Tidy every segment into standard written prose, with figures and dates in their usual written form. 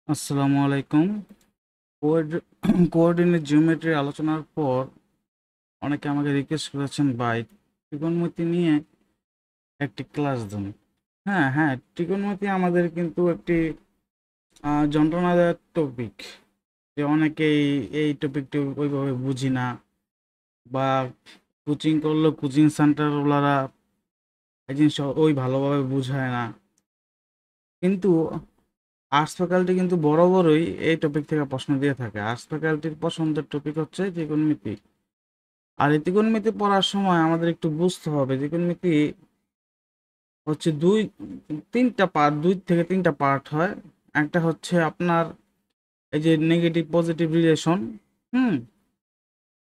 আসসালামু আলাইকুম। Coordinate geometry আলোচনার পর অনেকে আমাকে রিকোয়েস্ট করেছেন ভাই ত্রিকোণমিতি নিয়ে একটি ক্লাস দেন। হ্যাঁ হ্যাঁ, ত্রিকোণমিতি আমাদের কিন্তু একটি যন্ত্রণাদায়ক টপিক, যে অনেকেই এই টপিকটি ওইভাবে বুঝি না, বা কোচিং করলেও কোচিং সেন্টারওয়ালারা এই জিনিসটা ওই ভালোভাবে বুঝায় না। কিন্তু আর্টস ফ্যাকাল্টি কিন্তু বরাবরই এই টপিক থেকে প্রশ্ন দিয়ে থাকে। আর্টস ফ্যাকাল্টির পছন্দের টপিক হচ্ছে ত্রিকোণমিতি। আর এই ত্রিকোণমিতি পড়ার সময় আমাদের একটু বুঝতে হবে ত্রিকোণমিতি হচ্ছে দুই থেকে তিনটা পার্ট হয়। একটা হচ্ছে আপনার এই যে নেগেটিভ পজিটিভ রিলেশন। হুম।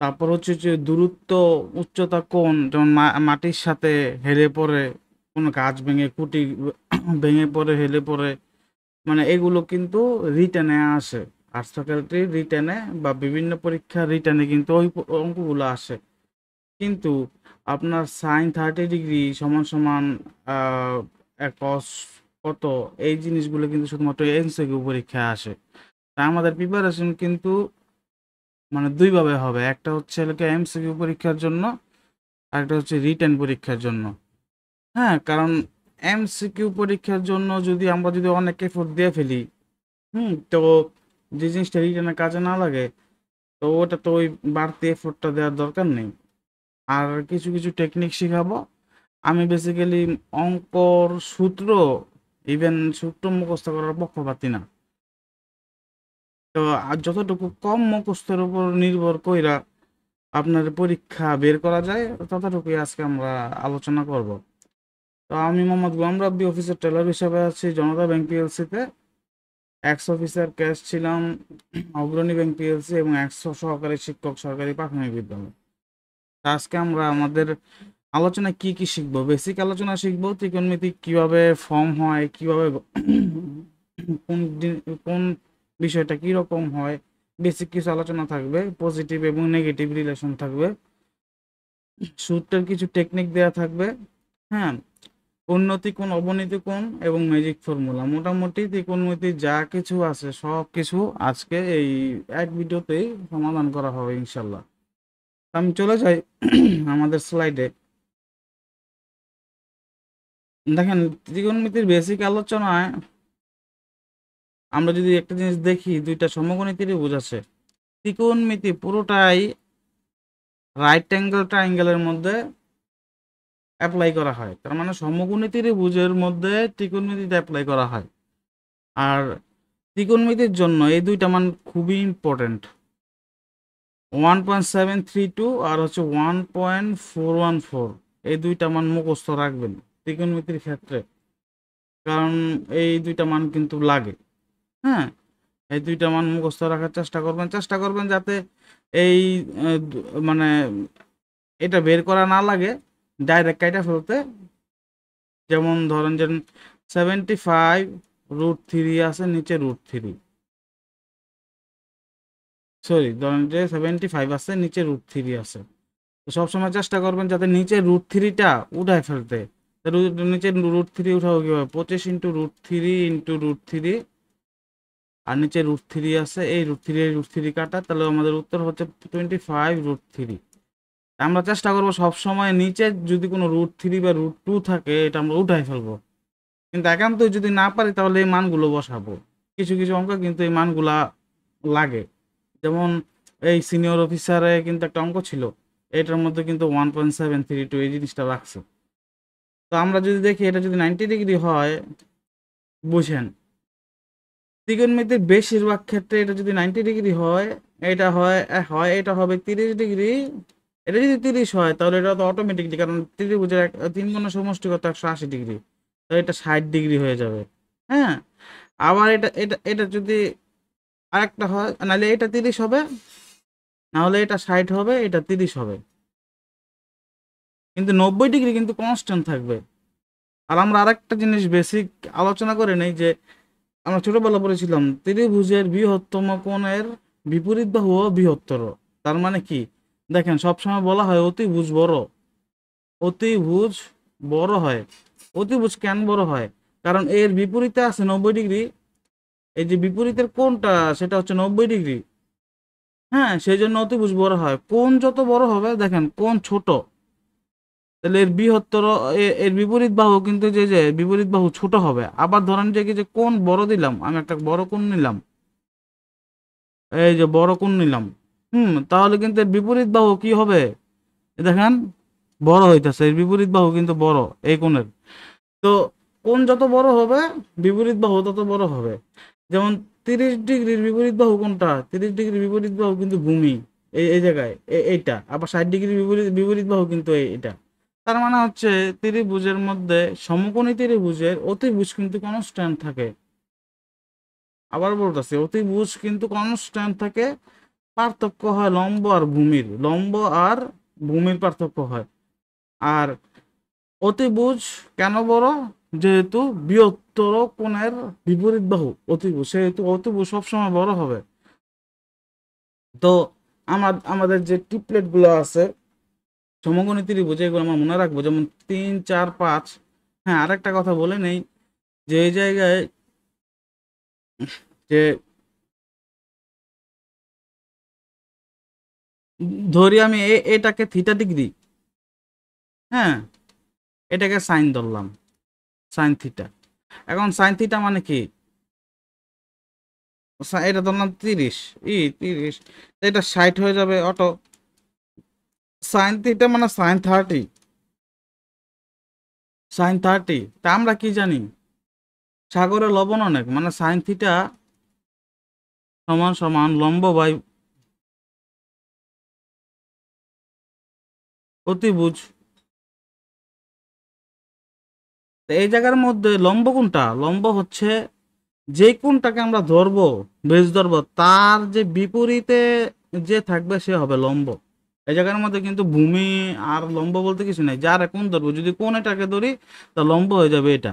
তারপর হচ্ছে যে দূরত্ব, উচ্চতা, কোণ, যেমন মাটির সাথে হেলে পড়ে, কোনো গাছ ভেঙে, খুঁটি ভেঙে পড়ে, হেলে পড়ে, মানে এগুলো কিন্তু রিটেনে আসে। আর্টস ফ্যাকাল্টি রিটেনে বা বিভিন্ন পরীক্ষার রিটেনে কিন্তু ওই অঙ্কগুলো আসে। কিন্তু আপনার সাইন 30 ডিগ্রি সমান সমান কস কত, এই জিনিসগুলো কিন্তু শুধুমাত্র এমসিকিউ পরীক্ষায় আসে। তাই আমাদের প্রিপারেশন কিন্তু মানে দুইভাবে হবে, একটা হচ্ছে এমসিকিউ পরীক্ষার জন্য, আর একটা হচ্ছে রিটেন পরীক্ষার জন্য। হ্যাঁ, কারণ এমসিকিউ পরীক্ষার জন্য আমরা যদি অনেক এফোর্ট দিয়ে ফেলি, তো যে জিনিসটা রিটেনে কাজে না লাগে, তো ওটা তো ওই বাড়তি এফোর্টটা দেওয়ার দরকার নেই। আর কিছু কিছু টেকনিক শিখাবো। আমি বেসিক্যালি অঙ্কর সূত্র, ইভেন সূত্র মুখস্থ করার পক্ষপাতী না। তো আর যতটুকু কম মুখস্থের উপর নির্ভর কইরা আপনার পরীক্ষা বের করা যায়, ততটুকুই আজকে আমরা আলোচনা করব। তো আমি মোহাম্মদ গোলাম রাব্বি, অফিসের টেলর হিসেবে আছি জনতা ব্যাংক পিএলসিতে। এক্স অফিসার ক্যাশ ছিলাম অগ্রণী ব্যাংক পিএলসি, এবং এক্স সহকারী শিক্ষক সরকারি প্রাথমিক বিদ্যালয়। তো আজকে আমরা আমাদের আলোচনায় কি কি শিখবো, বেসিক আলোচনা শিখবো ত্রিকোণমিতি কিভাবে ফর্ম হয়, কিভাবে কোন বিষয়টা কি রকম হয়। বেসিক কিছু আলোচনা থাকবে, পজিটিভ এবং নেগেটিভ রিলেশন থাকবে, সূত্রের কিছু টেকনিক দেয়া থাকবে। হ্যাঁ, উন্নতি কোণ, অবনতি কোণ এবং ম্যাজিক ফর্মুলা, মোটামুটি ত্রিকোণমিতি যা কিছু আছে সব কিছু আজকে এই এক ভিডিওতেই সমাধান করা হবে ইনশাল্লাহ। আমি চলে যাই আমাদের স্লাইডে। দেখেন, ত্রিকোণমিতির বেসিক আলোচনায় আমরা যদি একটা জিনিস দেখি, দুইটা সমকোণী ত্রিভুজ আছে। ত্রিকোণমিতি পুরোটাই রাইট অ্যাঙ্গেল ট্রায়াঙ্গেলের মধ্যে অ্যাপ্লাই করা হয়, তার মানে সমকোণী ত্রিভুজের মধ্যে ত্রিকোণমিতিটা অ্যাপ্লাই করা হয়। আর ত্রিকোণমিতির জন্য এই দুইটা মান খুবই ইম্পর্টেন্ট, 1.732 আর হচ্ছে 1.414। এই দুইটা মান মুখস্থ রাখবেন ত্রিকোণমিতির ক্ষেত্রে, কারণ এই দুইটা মান কিন্তু লাগে। হ্যাঁ, এই দুইটা মান মুখস্থ রাখার চেষ্টা করবেন যাতে এই মানে এটা বের করা না লাগে, ডাইরেক্ট কাইটা ফেলতে। যেমন ধরেন যে 75√3 আছে, নিচে √3, সরি ধরেন যে 75 আছে, নিচে √3 আছে। তো সবসময় চেষ্টা করবেন যাতে নিচে √3টা উঠায় ফেলতে। নিচে √3 উঠাবো কিভাবে, 25 × √3 × √3, আর নিচে √3 আছে, এই √3 কাটা, তাহলে আমাদের উত্তর হচ্ছে 25√3। আমরা চেষ্টা করবো সবসময় নিচে যদি কোনো √3 বা √2 থাকে, এটা আমরা উঠাই ফেলবো। কিন্তু একান্তই যদি না পারি, তাহলে এই মানগুলো বসাবো। কিছু কিছু অঙ্ক কিন্তু এই মানগুলা লাগে। যেমন এই সিনিয়র অফিসারে কিন্তু একটা অঙ্ক ছিল, এটার মধ্যে কিন্তু 1.732 এই জিনিসটা রাখছে। তো আমরা যদি দেখি এটা যদি 90 ডিগ্রি হয়, বুঝেন ত্রিকোণমিতির বেশিরভাগ ক্ষেত্রে এটা যদি 90 ডিগ্রি হয়, এটা এটা হবে 30 ডিগ্রি। এটা যদি 30 হয়, তাহলে এটা তো অটোমেটিকলি, কারণ ত্রিভুজের তিন কোণের সমষ্টিগত 180 ডিগ্রি, তো এটা 60 ডিগ্রি হয়ে যাবে। হ্যাঁ, আবার এটা এটা এটা যদি আরেকটা হয়, নাহলে এটা 30 হবে, না হলে এটা 60 হবে, এটা 30 হবে, কিন্তু 90 ডিগ্রি কিন্তু কনস্ট্যান্ট থাকবে। আর আমরা আরেকটা জিনিস বেসিক আলোচনা করে নেই, যে আমরা ছোটবেলা পড়েছিলাম ত্রিভুজের বৃহত্তম কোণের বিপরীত বাহুও বৃহত্তর। তার মানে কি, দেখেন সবসময় বলা হয় অতিভুজ বড়, অতিভুজ বড় হয়। অতিভুজ কেন বড় হয়, কারণ এর বিপরীতে আছে 90 ডিগ্রি, এই যে বিপরীতের কোণটা সেটা হচ্ছে 90 ডিগ্রি। হ্যাঁ, সেই জন্য অতিভুজ বড় হয়। কোণ যত বড় হবে, দেখেন কোণ ছোট, তাহলে এর বৃহত্তর এর বিপরীত বাহু কিন্তু যে বিপরীত বাহু ছোট হবে। আবার ধরেন যে কি যে কোণ বড় দিলাম, আমি একটা বড় কোণ নিলাম, এই যে বড় কোণ নিলাম, তাহলে কিন্তু এর বিপরীত বাহু কি হবে, দেখেন বড় হইতেছে, এর বিপরীত বাহু কিন্তু বড় এই কোণের। তো কোণ যত বড় হবে, বিপরীত বাহু তত বড় হবে। যেমন 30 ডিগ্রির বিপরীত বাহু কোনটা, 30 ডিগ্রির বিপরীত বাহু কিন্তু ভূমি, এই জায়গায় এইটা। আবার 60 ডিগ্রির বিপরীত বিপরীত বাহু কিন্তু এইটা। তার মানে হচ্ছে ত্রিভুজের মধ্যে, সমকোণী ত্রিভুজের অতিভুজ কিন্তু কনস্ট্যান্ট থাকে। আবার বলতেছি, অতিভুজ কিন্তু কনস্ট্যান্ট থাকে। পার্থক্য হয় লম্ব আর ভূমির, লম্ব আর ভূমির পার্থক্য হয়। আর অতিভুজ কেন বড়, যেহেতু বৃহত্তর কোণের বিপরীত বাহু অতিভুজ, সেহেতু অতিভুজ সবসময় বড় হবে। তো আমাদের যে টিপলেট গুলো আছে সমকোণী ত্রিভুজ, এগুলো আমরা মনে রাখবো, যেমন 3, 4, 5। হ্যাঁ, আরেকটা কথা বলে নেই, যে এই জায়গায় যে ধরি আমি এটাকে θ ডিগ্রি, হ্যাঁ, এটাকে সাইন ধরলাম, সাইন থিটা। এখন সাইন থিটা মানে কি, এটা ধরলাম 30, 30, এটা 60 হয়ে যাবে অটো। সাইন থিটা মানে সাইন 30, তা আমরা কি জানি, সাগরে লবণ অনেক, মানে সাইন থিটা সমান সমান লম্ব বাই অতিভুজ। তো এই জায়গার মধ্যে লম্ব কোনটা, লম্ব হচ্ছে যে কোনটাকে আমরা ধরবো, বেশ ধরবো, তার যে বিপরীতে যে থাকবে সে হবে লম্ব। এই জায়গার মধ্যে কিন্তু ভূমি আর লম্ব বলতে কিছু নাই, যার কোন ধরবো, যদি কোন এটাকে ধরি তা লম্ব হয়ে যাবে এটা।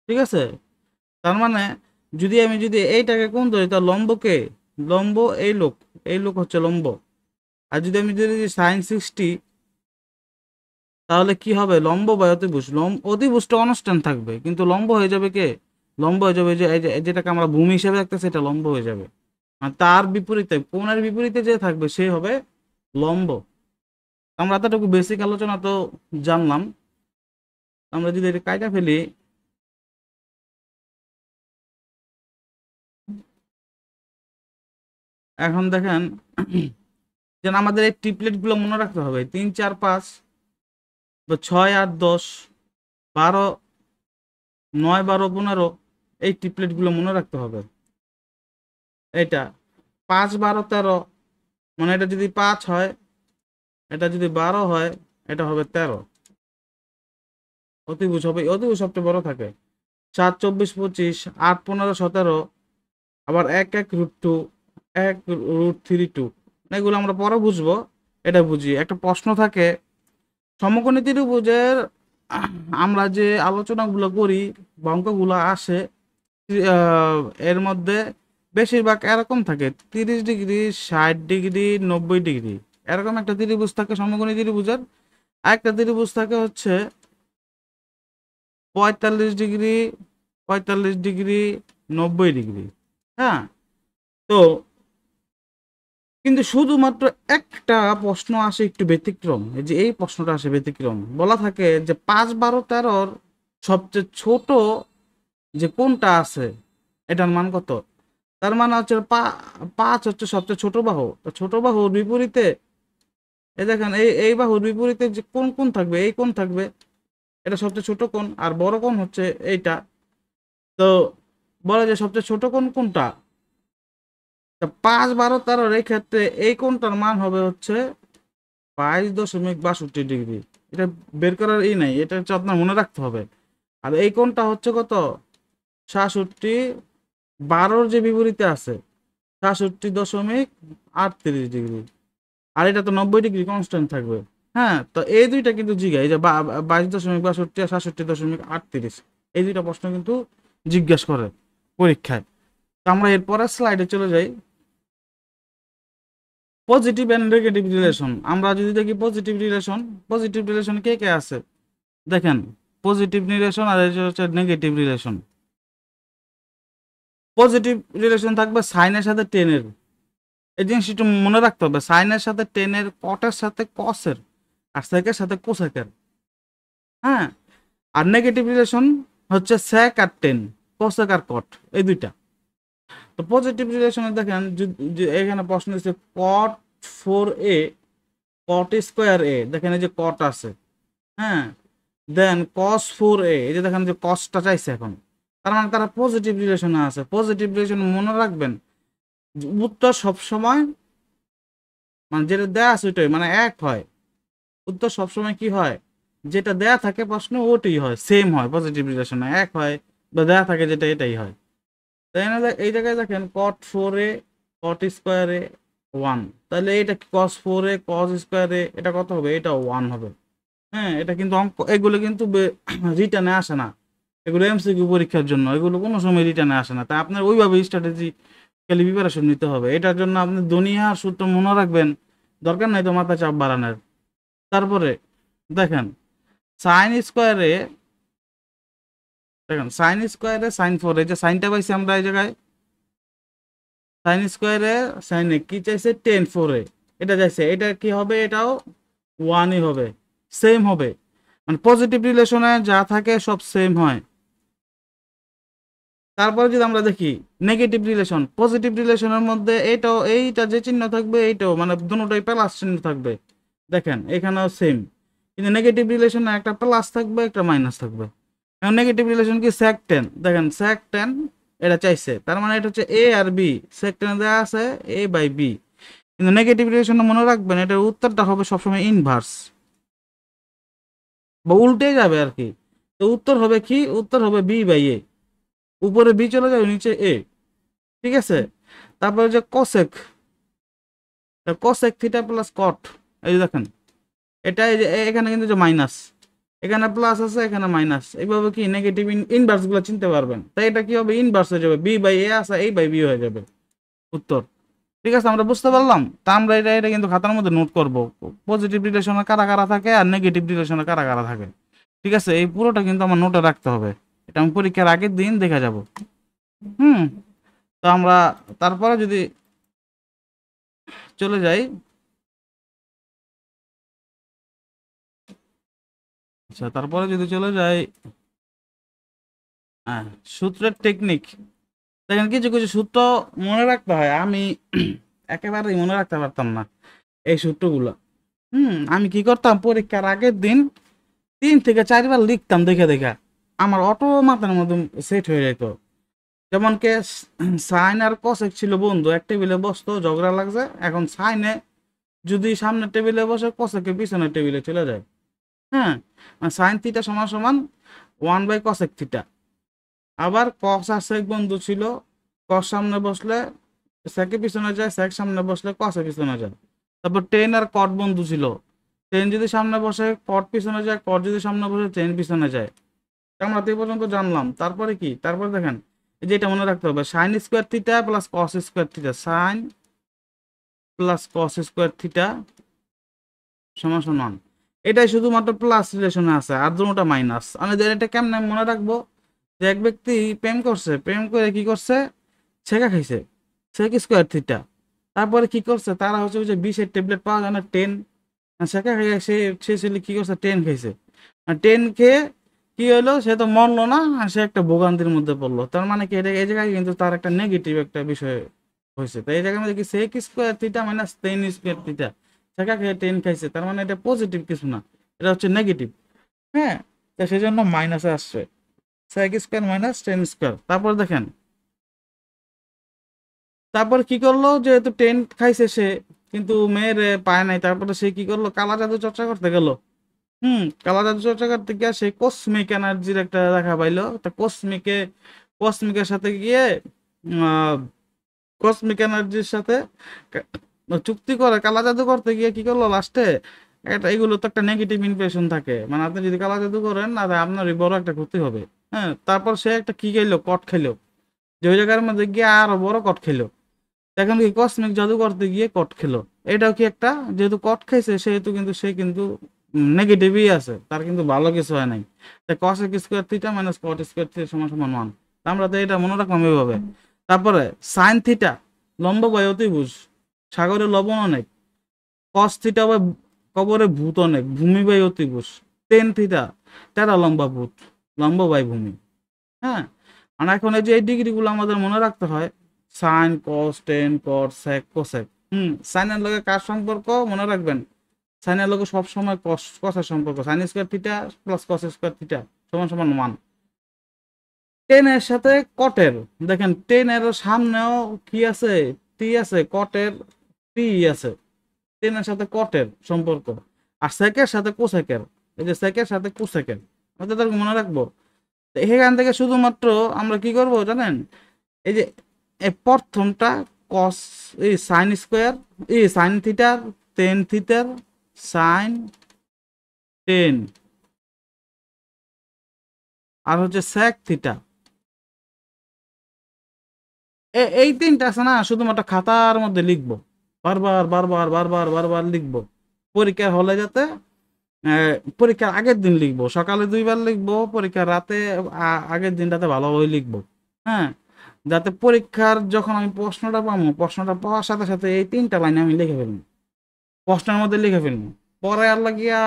ঠিক আছে, তার মানে যদি এইটাকে কোন ধরি, তার লম্বকে, লম্ব এই লোক হচ্ছে লম্ব। আর যদি আমি যদি sin 60, তাহলে কি হবে, লম্ব বা অতিভুজ, অতিভুজটা অনস্ট্যান্ট থাকবে, কিন্তু লম্ব হয়ে যাবে কে, লম্ব হয়ে যাবে যে যেটাকে আমরা ভূমি হিসেবে দেখতেছি, এটা লম্ব হয়ে যাবে। আর তার বিপরীতে, কোণের বিপরীতে যে থাকবে সে হবে লম্ব। আমরা এতটুকু বেসিক আলোচনা তো জানলাম। আমরা যদি এটা কাইটা ফেলি, এখন দেখেন যেন আমাদের এই ট্রিপলেট গুলো মনে রাখতে হবে, 3, 4, 5 বা 6, 8, 10, 12, 9, 12, 15, এই ট্রিপলেট গুলো মনে রাখতে হবে। এটা 5, 12, 13, মানে এটা যদি 5 হয়, এটা যদি 12 হয়, এটা হবে 13। অতিভুজ হবে, অতিভুজ সবচেয়ে বড় থাকে। 7, 24, 25, 8, 15, 17, আবার 1, 1, √2, 1, √3, 2, এগুলো আমরা পরে বুঝবো। এটা বুঝি, একটা প্রশ্ন থাকে সমকোণী ত্রিভুজের, আমরা যে আলোচনাগুলো করি বা অঙ্কগুলো আসে, আহ, এর মধ্যে বেশিরভাগ এরকম থাকে, 30 ডিগ্রি, 60 ডিগ্রি, 90 ডিগ্রি, এরকম একটা ত্রিভুজ থাকে সমকোণী ত্রিভুজের। আরেকটা ত্রিভুজ থাকে হচ্ছে 45 ডিগ্রি, 45 ডিগ্রি, 90 ডিগ্রি। হ্যাঁ, তো কিন্তু শুধুমাত্র একটা প্রশ্ন আসে একটু ব্যতিক্রম, এই যে এই প্রশ্নটা আসে ব্যতিক্রম, বলা থাকে যে 5, 12, 13 সবচেয়ে ছোট যে কোনটা আছে, এটার মান কত। তার মানে হচ্ছে 5 হচ্ছে সবচেয়ে ছোট বাহু, তো ছোট বাহুর বিপরীতে, এই দেখেন এই বাহুর বিপরীতে যে কোন কোন থাকবে, এই কোন থাকবে, এটা সবচেয়ে ছোট কোণ, আর বড় কোণ হচ্ছে এইটা। তো বলা যায় সবচেয়ে ছোট কোণ কোনটা, 5, 12, 13 এই ক্ষেত্রে এই কোণটার মান হবে হচ্ছে 22.62 ডিগ্রি। এটা বের করার নাই, এটা হচ্ছে আপনার মনে রাখতে হবে। আর এই কোণটা হচ্ছে কত, 66, 12 যে বিপরীতে আছে 66.38 ডিগ্রি। আর এটা তো 90 ডিগ্রি কনস্ট্যান্ট থাকবে। হ্যাঁ, তো এই দুইটা কিন্তু জিজ্ঞাসা, এই যে 22.62 আর 66.38, এই দুইটা প্রশ্ন কিন্তু জিজ্ঞাসা করে পরীক্ষায়। তো আমরা এরপরের স্লাইডে চলে যাই। পজিটিভ এন্ড নেগেটিভ রিলেশন, আমরা যদি দেখি পজিটিভ রিলেশন কে কে আছে, দেখেন পজিটিভ রিলেশন আর হচ্ছে নেগেটিভ রিলেশন। পজিটিভ রিলেশন থাকবে সাইনের সাথে টেনের। এই জিনিস একটু মনে রাখতে হবে, সাইনের সাথে টেনের, কটের সাথে কসের, আর সেকের সাথে কোসেকের। হ্যাঁ, আর নেগেটিভ রিলেশন হচ্ছে সেক আর টেন, কোসেক আর কট, এই দুইটা। তো পজিটিভ রিলেশনে দেখেন এখানে প্রশ্ন হচ্ছে কট 4a কট স্কোয়ার এ, দেখেন এই যে কট আছে, হ্যাঁ, দেন কস 4a, এই যে দেখেন যে কসটা চাইছে এখন, তার মানে তারা পজিটিভ রিলেশনে আছে। পজিটিভ রিলেশন মনে রাখবেন উত্তর সবসময় মানে যেটা দেয়া আছে ওইটাই মানে এক হয়। উত্তর সবসময় কি হয়, যেটা দেয়া থাকে প্রশ্ন ওটাই হয়, সেম হয়, পজিটিভ রিলেশনে এক হয়, বা দেয়া থাকে যেটা এটাই হয়। তাই না? এই জায়গায় দেখেন কট 4a কট স্কোয়ারে 1, তাহলে এটা কস 4a কস স্কোয়ারে এটা কত হবে, এটা 1 হবে। হ্যাঁ, এটা কিন্তু অঙ্ক, এগুলো কিন্তু রিটার্নে আসে না, এগুলো এমসিকিউ পরীক্ষার জন্য, এগুলো কোনো সময় রিটার্নে আসে না। তাই আপনার ওইভাবে স্ট্র্যাটেজি প্রিপারেশন নিতে হবে। এটার জন্য আপনি দুনিয়ার সূত্র মনে রাখবেন, দরকার নাই তো মাথা চাপ বাড়ানোর। তারপরে দেখেন সাইন স্কোয়ারে, দেখেন সাইন স্কোয়ারে সাইন 4, এই যে সাইনটা পাইছি আমরা এই জায়গায়, সাইন স্কোয়ারে সাইনে কি চাইছে, টেন 4, এটা চাইছে, এটা কি হবে, এটাও 1ই হবে, সেম হবে। মানে পজিটিভ রিলেশনে যা থাকে সব সেম হয়। তারপরে যদি আমরা দেখি নেগেটিভ রিলেশন, পজিটিভ রিলেশনের মধ্যে এইটাও, এইটা যে চিহ্ন থাকবে এইটাও মানে দুটোটাই প্লাস চিহ্ন থাকবে, দেখেন এখানেও সেম। কিন্তু নেগেটিভ রিলেশনে একটা প্লাস থাকবে একটা মাইনাস থাকবে। এখন নেগেটিভ রিলেশন কি, sec 10, দেখেন sec 10 এটা চাইছে, তার মানে এটা হচ্ছে এ আর বি, sec 10 দেওয়া আছে এ বাই বি। কিন্তু নেগেটিভ রিলেশন মনে রাখবেন এটার উত্তরটা হবে সবসময় ইনভার্স, বা উল্টে যাবে আর কি। তো উত্তর হবে কি, উত্তর হবে বি বাই এ, উপরে বি চলে যাবে নিচে এ, ঠিক আছে। তারপরে যে cosec, cosec theta plus cot, এই যে দেখেন এটা এই যে এখানে কিন্তু যে মাইনাস, এখানে প্লাস আছে এখানে মাইনাস, এইভাবে কি নেগেটিভ ইনভার্স গুলো চিনতে পারবেন। তাই এটা কি হবে, ইনভার্স হয়ে যাবে, বি বাই এ আছে এই বাই বি হয়ে যাবে উত্তর। ঠিক আছে, আমরা বুঝতে পারলাম। তা আমরা এটা এটা কিন্তু খাতার মধ্যে নোট করব, পজিটিভ রিলেশনে কারা কারা থাকে আর নেগেটিভ রিলেশনে কারা কারা থাকে। ঠিক আছে, এই পুরোটা কিন্তু আমার নোটে রাখতে হবে, এটা আমি পরীক্ষার আগের দিন দেখা যাব। হুম, তো আমরা তারপরে যদি চলে যাই, আচ্ছা তারপরে যদি চলে যাই, হ্যাঁ, সূত্রের টেকনিক। দেখেন কিছু কিছু সূত্র মনে রাখতে হয়, আমি একেবারেই মনে রাখতে পারতাম না এই সূত্রগুলো। আমি কি করতাম, পরীক্ষার আগের দিন 3 থেকে 4 বার লিখতাম দেখে দেখে, আমার অটো মাথার মধ্যে সেট হয়ে যেত। যেমন কে সাইন আর কসেক ছিল বন্ধু, এক টেবিলে বসতো, ঝগড়া লাগছে, এখন সাইনে যদি সামনের টেবিলে বসে, কসেকে পিছনের টেবিলে চলে যায়। হ্যাঁ, সাইন থিটা সমান সমান 1/cosec থিটা। আবার কস আর সেক বন্ধু ছিল, কস সামনে বসলে সেকে পিছনে যায়, সেক সামনে বসলে কসে পিছনে যায়। তারপর টেন আর কট বন্ধু ছিল, টেন যদি সামনে বসে কট পিছনে যায়, কট যদি সামনে বসে টেন পিছনে যায়। আমরা তো এই পর্যন্ত জানলাম। তারপরে কি, তারপরে দেখেন এই যে এটা মনে রাখতে হবে, sine square theta plus cos square theta, sine plus cos square theta সমান সমান, এটাই শুধুমাত্র প্লাস রিলেশনে আছে, আর দুটোটা মাইনাস। আমি এটা কেমনে মনে রাখবো, যে এক ব্যক্তি প্রেম করছে, প্রেম করে কি করছে, ছেঁকা খাইছে, সেক স্কোয়ার থিটা। তারপরে কি করছে, তারা হচ্ছে ওই যে 20-এর ট্যাবলেট পাওয়া যায় না, 10, ছেঁকা খাইয়া সে ছেলে কি করছে, 10 খাইছে। আর 10 খেয়ে কি হলো, সে তো মরলো না, আর সে একটা ভোগান্তির মধ্যে পড়লো। তার মানে কি, এটা এই জায়গায় কিন্তু তার একটা নেগেটিভ একটা বিষয় হয়েছে। তাই এই জায়গায় মধ্যে কি, sec square theta minus 10 square theta, ছেঁকা খেয়ে 10 খাইছে, তার মানে এটা পজিটিভ কিছু না, এটা হচ্ছে নেগেটিভ। হ্যাঁ, তো সেই জন্য মাইনাসে আসছে, সেক স্কোয়ার মাইনাস 10 স্কোয়ার। তারপর দেখেন, তারপর কি করলো, যেহেতু 10 খাইছে সে, কিন্তু মেয়ের পায় নাই, তারপরে সে কি করলো, কালা জাদু চর্চা করতে গেল। কালা জাদু চর্চা করতে গিয়ে সে কসমিক এনার্জির একটা দেখা পাইলো। তা কসমিকের সাথে গিয়ে কসমিক এনার্জির সাথে কা- চুক্তি করে কালা জাদু করতে গিয়ে কি করলো লাস্টে, একটা এগুলো তো একটা নেগেটিভ ইমপ্রেশন থাকে, মানে আপনি যদি কালা জাদু করেন না, আপনার বড় একটা ক্ষতি হবে। হ্যাঁ, তারপর সে একটা কি খাইলো, কট খাইলো, যে ওই জায়গার মধ্যে গিয়ে আরো বড় কট খেলো। এখন কি কসমিক জাদু করতে গিয়ে কট খেলো, এটাও কি একটা, যেহেতু কট খাইছে সেহেতু কিন্তু সে কিন্তু নেগেটিভই আছে, তার কিন্তু ভালো কিছু হয় নাই। তাই cosec square theta minus cot square theta সমান সমান 1। আমরা তো এটা মনে রাখলাম এইভাবে। তারপরে সাইন থিটা লম্বা বাই অতিভুজ, সাগরে লবণ অনেক। কস থিটা বা কবরে ভূত অনেক, ভূমি বাই অতিভুজ। টেন থিটা তেরা লম্বা ভূত, লম্বা বাই ভূমি। হ্যাঁ, আর এখন এই যে এই ডিগ্রিগুলো আমাদের মনে রাখতে হয়, sine cos tan cot sec cosec. সাইনের লগে কার সম্পর্ক মনে রাখবেন, সাইনের লগে সবসময় কসের সম্পর্ক, sign square theta plus cos square theta সমান সমান 1। টেনের সাথে কটের, দেখেন টেনের সামনেও কি আছে, টি আছে, কটের টি আছে, টেনের সাথে কটের সম্পর্ক। আর সেকের সাথে কোসেকের, এই যে সেকের সাথে কোসেকের, আমাদের মনে রাখবো। এখান থেকে শুধুমাত্র আমরা কি করব জানেন, এই যে এই প্রথমটা কস, এই সাইন স্কোয়ার, এই সাইন থিটার টেন থিটার সাইন টেন, আর হচ্ছে সেক থিটা, এই তিনটা আছে না, শুধুমাত্র খাতার মধ্যে লিখবো, বারবার বারবার বারবার বারবার লিখবো। পরীক্ষার হলে যাতে পরীক্ষার আগের দিন লিখবো, সকালে 2বার লিখবো, পরীক্ষার রাতে আগের দিনটাতে ভালোভাবে লিখবো। হ্যাঁ, যাতে পরীক্ষার যখন আমি প্রশ্নটা পাবো, প্রশ্নটা পাওয়ার সাথে সাথে এই 3টা লাইনে আমি লিখে ফেলবো, প্রশ্নের মধ্যে লিখে ফেলবো। পরে আর লাগিয়া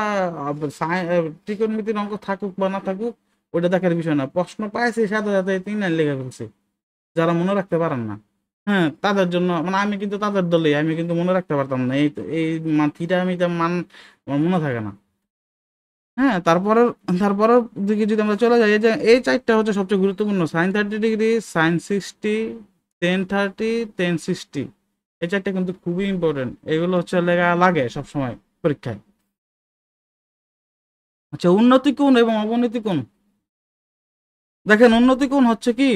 ত্রিকোণমিতির অঙ্ক থাকুক বা না থাকুক ওটা দেখার বিষয় না, প্রশ্ন পাইছি সাথে সাথে এই 3 লাইন লিখে ফেলছি। যারা মনে রাখতে পারেন না, হ্যাঁ তাদের জন্য, মানে আমি কিন্তু তাদের দলে, আমি কিন্তু মনে রাখতে পারতাম না, এই থিটা আমি মান আমার মনে থাকে না। হ্যাঁ, তারপরের তারপরের দিকে যদি আমরা চলে যাই, এই যে এই 4টা হচ্ছে সবচেয়ে গুরুত্বপূর্ণ, sine 30 degree, sine 60, tan 30, tan 60, এই 4টা কিন্তু খুবই ইম্পর্টেন্ট, এগুলো হচ্ছে লেখা লাগে সবসময় পরীক্ষায়। আচ্ছা, উন্নতি কোণ এবং অবনতি কোণ, দেখেন উন্নতি কোণ হচ্ছে কি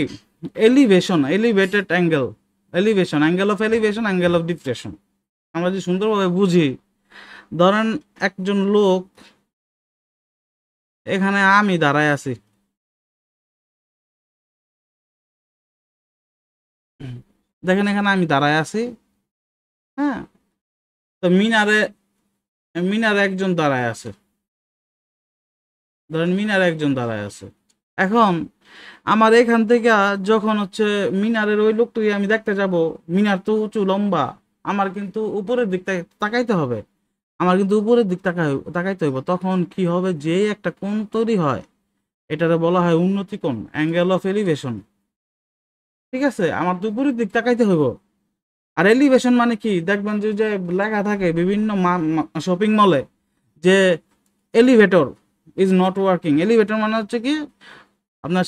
elevation, elevated angle, elevation, angle of elevation, angle of depression. আমরা যদি সুন্দরভাবে বুঝি, ধরেন একজন লোক, এখানে আমি দাঁড়ায় আছি, দেখেন এখানে আমি দাঁড়ায় আছি। হ্যাঁ, তো মিনারে, মিনারে একজন দাঁড়ায় আছে, ধরেন মিনারে একজন দাঁড়ায় আছে। এখন আমার এখান থেকে যখন হচ্ছে মিনারের ওই লোকটাকে আমি দেখতে যাব, মিনার তো উঁচু লম্বা, আমার কিন্তু উপরের দিক তাকাইতে হবে, আমার কিন্তু উপরের দিক তাকাইতে হইব। তখন কি হবে, যে একটা কোণ তৈরি হয় এটারে বলা হয় উন্নতি কোণ, অ্যাঙ্গেল অফ এলিভেশন। ঠিক আছে, আমার তো উপরের দিক তাকাইতে হইব। আর এলিভেশন মানে কি, দেখবেন যে যে লেখা থাকে বিভিন্ন শপিং মলে যে elevator is not working. Elevator মানে হচ্ছে কি আপনার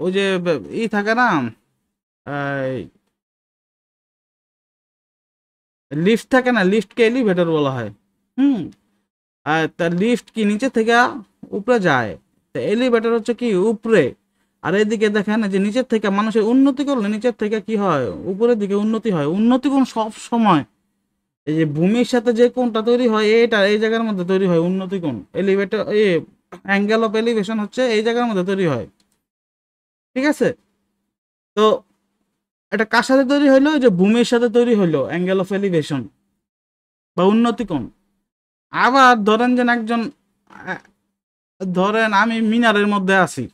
ওই যে ই থাকে না, লিফট থাকে না, লিফটকে এলিভেটর বলা হয়। হুম, আর তার লিফট কি নিচে থেকে উপরে যায়, তো এলিভেটর হচ্ছে কি উপরে। আর এদিকে দেখেন যে নিচের থেকে মানুষের উন্নতি করলে নিচের থেকে কি হয়, উপরের দিকে উন্নতি হয়। উন্নতি কোণ সব সময় এই যে ভূমির সাথে যে কোণটা তৈরি হয়, এটা এই জায়গার মধ্যে তৈরি হয় উন্নতি কোণ। এলিভেটর এই অ্যাঙ্গেল অফ এলিভেশন হচ্ছে এই জায়গার মধ্যে তৈরি হয়। ঠিক আছে, তো এটা কার সাথে তৈরি হইলো, যে ভূমির সাথে তৈরি হইলো অ্যাঙ্গেল অফ এলিভেশন বা উন্নতি কোণ। আবার ধরেন যে একজন ধরেন আমি মিনারের মধ্যে আছি,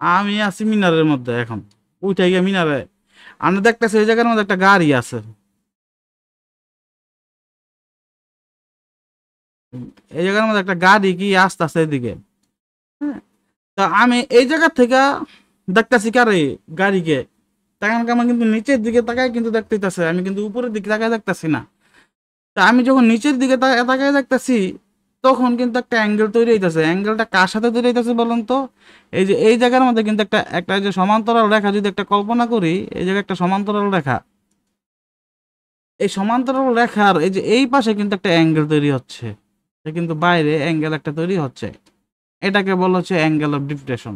আমি আছি মিনারের মধ্যে, এখন উঠে গিয়ে মিনারে আমরা দেখতেছি এই জায়গার মধ্যে একটা গাড়ি আছে, এই জায়গার মধ্যে একটা গাড়ি কি আসতে আসতে এদিকে। হ্যাঁ, তা আমি এই জায়গা থেকে দেখতেছি কারে, গাড়িকে, তখন আমার কিন্তু নিচের দিকে তাকায় কিন্তু দেখতেছে, আমি কিন্তু উপরের দিকে তাকায় দেখতেছি না। তা আমি যখন নিচের দিকে তাকায় দেখতেছি, তখন কিন্তু একটা অ্যাঙ্গেল তৈরি হইতেছে। অ্যাঙ্গেলটা কার সাথে তৈরি হইতেছে বলুন তো, এই যে এই জায়গার মধ্যে কিন্তু একটা একটা যে সমান্তরাল রেখা যদি একটা কল্পনা করি, এই জায়গায় একটা সমান্তরাল রেখা, এই সমান্তরাল রেখার এই যে এই পাশে কিন্তু একটা অ্যাঙ্গেল তৈরি হচ্ছে, কিন্তু বাইরে অ্যাঙ্গেল একটা তৈরি হচ্ছে, এটাকে বলা হচ্ছে অ্যাঙ্গেল অফ ডিপ্রেশন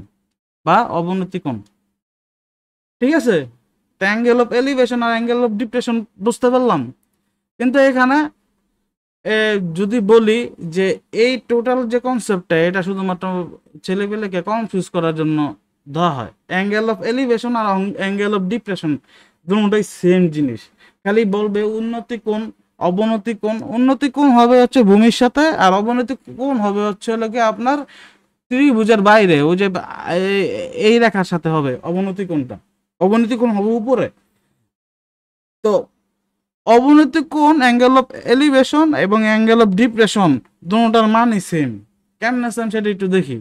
বা অবনতি কোণ। ঠিক আছে, অ্যাঙ্গেল অফ এলিভেশন আর অ্যাঙ্গেল অফ ডিপ্রেশন বুঝতে পারলাম। কিন্তু এখানে যদি বলি যে এই টোটাল যে কনসেপ্টটা, এটা শুধুমাত্র ছেলেপেলেকে কনফিউজ করার জন্য দেওয়া হয়। অ্যাঙ্গেল অফ এলিভেশন আর অ্যাঙ্গেল অফ ডিপ্রেশন দুটোই সেম জিনিস, খালি বলবে উন্নতি কোণ অবনতি কোণ। উন্নতি কোণ হবে হচ্ছে ভূমির সাথে, আর অবনতি কোণ হবে হচ্ছে আপনার ত্রিভুজের বাইরে ওই যে এই রেখার সাথে হবে অবনতি কোণটা, অবনতি কোণ হবে উপরে। তো অবনতি কোণ অ্যাঙ্গেল অফ এলিভেশন এবং অ্যাঙ্গেল অফ ডিপ্রেশন দুটোটার মানই সেম। কেমন সেম সেটা একটু দেখি।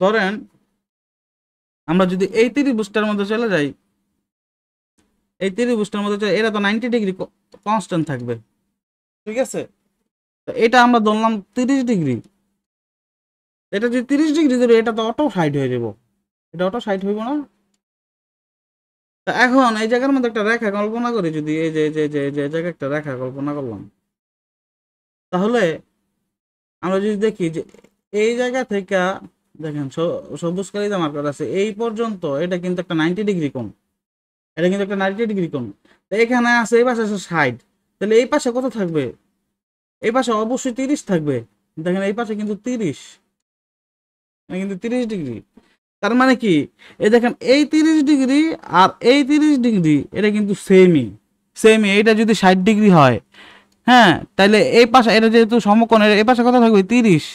ধরেন আমরা যদি এই ত্রিভুজটার মধ্যে চলে যাই, এই ত্রিভুজটার মধ্যে চলে, এটা তো 90 ডিগ্রি কনস্ট্যান্ট থাকবে, ঠিক আছে? তো এটা আমরা ধরলাম 30 ডিগ্রি। এটা যদি 30 ডিগ্রি ধরে, এটা তো অটো সাইড হয়ে যাব, এটা অটো সাইড হইব না? তা এখন এই জায়গার মধ্যে একটা রেখা কল্পনা করি, যদি এই যে যে যে যে জায়গায় একটা রেখা কল্পনা করলাম, তাহলে আমরা যদি দেখি যে এই জায়গা থেকে দেখেন সবুজ কালিতে মার্কার আছে এই পর্যন্ত, এটা কিন্তু একটা 90 ডিগ্রি কোণ, এটা কিন্তু একটা 90 ডিগ্রি কোণ। তো এখানে আছে, এই পাশে আছে 60, তাহলে এই পাশে কত থাকবে? এই পাশে অবশ্যই 30 থাকবে। দেখেন এই পাশে কিন্তু 30, কিন্তু 30 ডিগ্রি। তার মানে কি, এই দেখেন এই 30 ডিগ্রি আর এই 30 ডিগ্রি এটা কিন্তু সেমই, সেমই। এটা যদি 60 ডিগ্রি হয়, হ্যাঁ, তাহলে এই পাশে এটা যেহেতু সমকোণ, এই পাশে কত থাকবে? 30।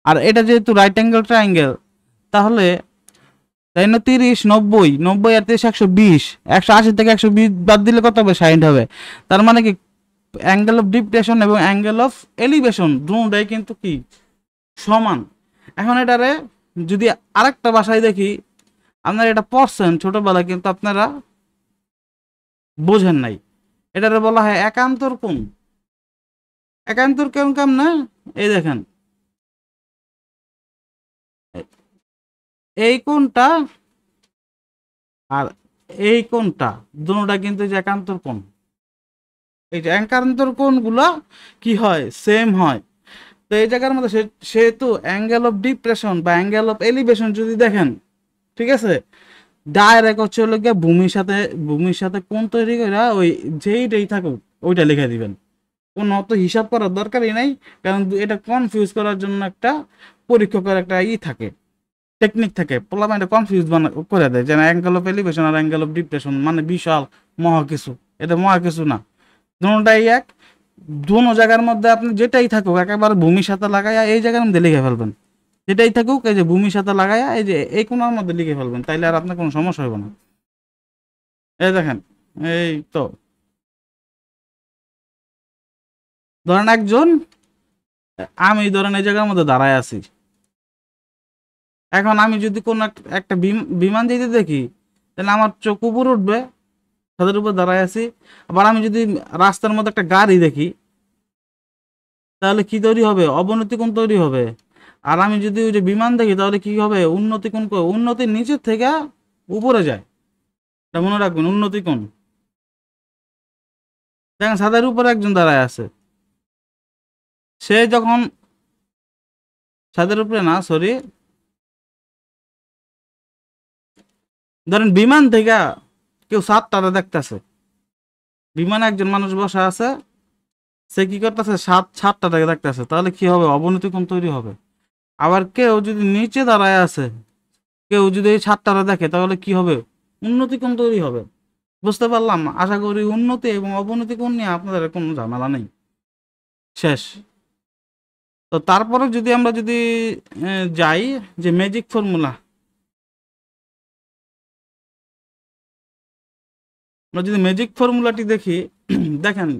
আর এটা যেহেতু রাইট অ্যাঙ্গেল ট্রায়াঙ্গেল, তাহলে তাই না 30 90 90 আর 30 120, 180 থেকে 120 বাদ দিলে কত হবে? 60 হবে। তার মানে কি, অ্যাঙ্গেল অফ ডিপ্রেশন এবং অ্যাঙ্গেল অফ এলিভেশন দুটোটাই কিন্তু কি সমান। এখন এটারে যদি আরেকটা ভাষায় দেখি, আপনারা এটা পড়ছেন ছোটবেলায় কিন্তু আপনারা বোঝেন নাই, এটারে বলা হয় একান্তর কোণ। একান্তর কোণ কেমনে? এই দেখেন এই কোণটা আর এই কোণটা দুটোটা কিন্তু যে একান্তর কোণ। এই যে একান্তর কোণগুলো কি হয়? সেম হয়। তো এই জায়গার মধ্যে সেহেতু অ্যাঙ্গেল অফ ডিপ্রেশন বা অ্যাঙ্গেল অফ এলিভেশন যদি দেখেন, ঠিক আছে, ডাইরেক্ট হচ্ছে হলো গিয়ে ভূমির সাথে কোণ তৈরি করে ওই যেইটাই থাকুক ওইটা লিখে দিবেন। কোনো অত হিসাব করার দরকারই নাই, কারণ এটা কনফিউজ করার জন্য একটা পরীক্ষকের একটা থাকে, টেকনিক থাকে। পোলাপান এটা কনফিউজ করে দেয় যে অ্যাঙ্গেল অফ এলিভেশন আর অ্যাঙ্গেল অফ ডিপ্রেশন মানে বিশাল মহা কিছু। এটা মহা কিছু না, দুটোটাই এক। দুনো জায়গার মধ্যে আপনি যেটাই থাকুক একেবারে ভূমির সাথে লাগাইয়া এই জায়গার মধ্যে লিখে ফেলবেন। যেটাই থাকুক এই যে ভূমির সাথে লাগাইয়া এই যে এই কোণার মধ্যে লিখে ফেলবেন, তাইলে আর আপনার কোনো সমস্যা হবে না। এই দেখেন, এই তো ধরেন একজন, আমি ধরেন এই জায়গার মধ্যে দাঁড়ায় আছি। এখন আমি যদি কোনো একটা বিমান যেতে দেখি, তাহলে আমার চোখ উপর উঠবে, তাদের উপর দাঁড়ায় আছি। আবার আমি যদি রাস্তার মধ্যে একটা গাড়ি দেখি, তাহলে কি তৈরি হবে? অবনতি কোণ তৈরি হবে। আর আমি যদি ওই যে বিমান দেখি, তাহলে কি হবে? উন্নতি কোণ। উন্নতির নিচের থেকে উপরে যায়, এটা মনে রাখবেন, উন্নতি কোণ। দেখেন ছাদের উপরে একজন দাঁড়ায় আছে, সে যখন ছাদের উপরে না, সরি, ধরেন বিমান থেকে কেউ ছাদটারে দেখতেছে, বিমানে একজন মানুষ বসা আছে, সে কি করতেছে? ছাদটাকে দেখতেছে, তাহলে কি হবে? অবনতি কোণ তৈরি হবে। আবার কেউ যদি নিচে দাঁড়ায় আছে, কেউ যদি এই ছাদটারে দেখে, তাহলে কি হবে? উন্নতি কোণ তৈরি হবে। বুঝতে পারলাম? আশা করি উন্নতি এবং অবনতি কোণ নিয়ে আপনাদের কোনো ঝামেলা নেই। শেষ। তো তারপরে যদি আমরা যদি যাই যে ম্যাজিক ফর্মুলা, আমরা যদি ম্যাজিক ফর্মুলাটি দেখি, দেখেন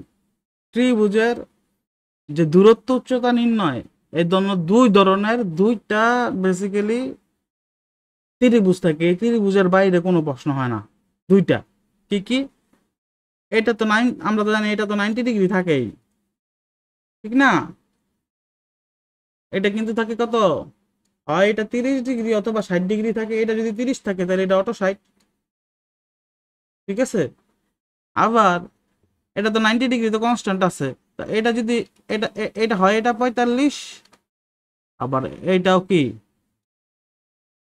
ত্রিভুজের যে দূরত্ব উচ্চতা নির্ণয়, এই দুই ধরনের দুইটা বেসিক্যালি ত্রিভুজ থাকে। এই ত্রিভুজের বাইরে কোনো প্রশ্ন হয় না। দুইটা কি কি? এটা তো আমরা তো জানি এটা তো 90 ডিগ্রি থাকেই, ঠিক না? এটা কিন্তু থাকে কত? হয় এটা 30 ডিগ্রি অথবা 60 ডিগ্রি থাকে। এটা যদি 30 থাকে তাহলে এটা অটো 60, ঠিক আছে? আবার এটা তো 90 ডিগ্রি তো কনস্ট্যান্ট আছে। তা এটা যদি এটা হয় এটা 45, আবার এইটাও কি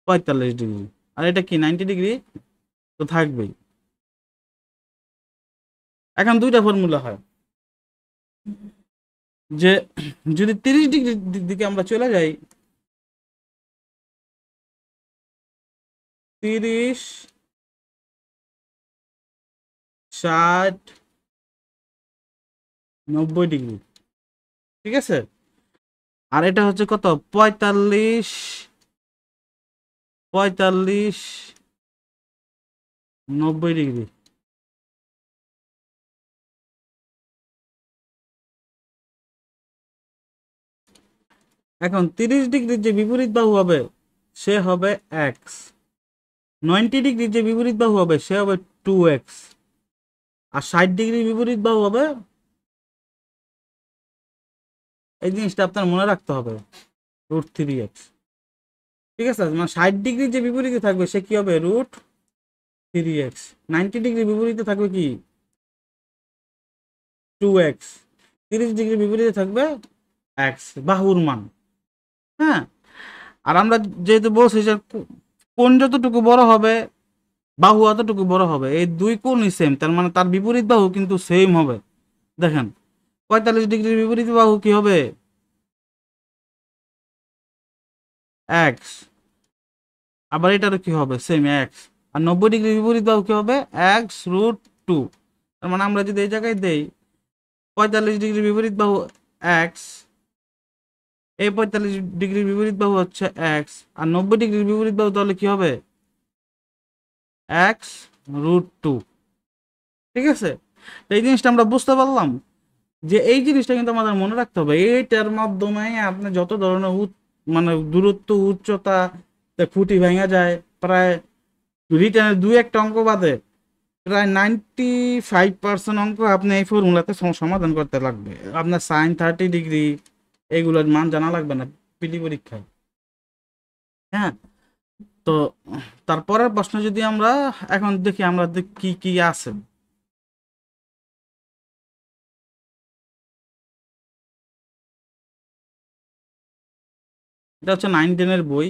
45 ডিগ্রি, আর এটা কি 90 ডিগ্রি তো থাকবেই। এখন দুইটা ফর্মুলা হয় যে যদি 30 ডিগ্রির দিকে আমরা চলে যাই, 30 60 90 ডিগ্রি, ঠিক আছে? আর এটা হচ্ছে কত, 45, 45, 90 ডিগ্রি। এখন 30 ডিগ্রির যে বিপরীত বাহু হবে সে হবে এক্স, 90 ডিগ্রির যে বিপরীত বাহু হবে সে হবে 2x, আর 60 ডিগ্রির বিপরীত বাহু হবে, এই জিনিসটা আপনার মনে রাখতে হবে, √3x। ঠিক আছে, মানে 60 ডিগ্রির যে বিপরীতে থাকবে সে কি হবে, √3x। 90 ডিগ্রির বিপরীতে থাকবে কি, 2x। 30 ডিগ্রির বিপরীতে থাকবে x, বাহুর মান। হ্যাঁ, আর আমরা যেহেতু বলছি যে কোণ যতটুকু বড় হবে বাহু অতটুকু বড় হবে, এই দুই কোণই সেম, তার মানে তার বিপরীত বাহু কিন্তু সেম হবে। দেখেন 45 ডিগ্রির বিপরীত বাহু কি হবে, x, আবার এটারও কি হবে, সেম x। আর 90 ডিগ্রির বিপরীত বাহু কি হবে, x√2। তার মানে আমরা যদি এই জায়গায় দেই 45 ডিগ্রির বিপরীত বাহু x, এই 45 ডিগ্রির বিপরীত বাহু হচ্ছে x, আর 90 ডিগ্রির বিপরীত বাহু তাহলে কি হবে, x√2। ঠিক আছে, তো এই জিনিসটা আমরা বুঝতে পারলাম যে এই জিনিসটা কিন্তু আমাদের মনে রাখতে হবে। এইটার মাধ্যমে আপনি যত ধরনের মানে দূরত্ব, উচ্চতা, খুঁটি ভেঙে যায় প্রায়, রিটার্নের দুই একটা অঙ্ক বাদে প্রায় 95% অঙ্ক আপনি এই ফর্মুলাতে সমাধান করতে লাগবে। আপনার sin 30 ডিগ্রি এগুলোর মান জানা লাগবে না পিডি পরীক্ষায়। হ্যাঁ, তো তারপরের প্রশ্ন যদি আমরা এখন দেখি, আমরা কি কি আছে। এটা হচ্ছে 9-10-এর বই।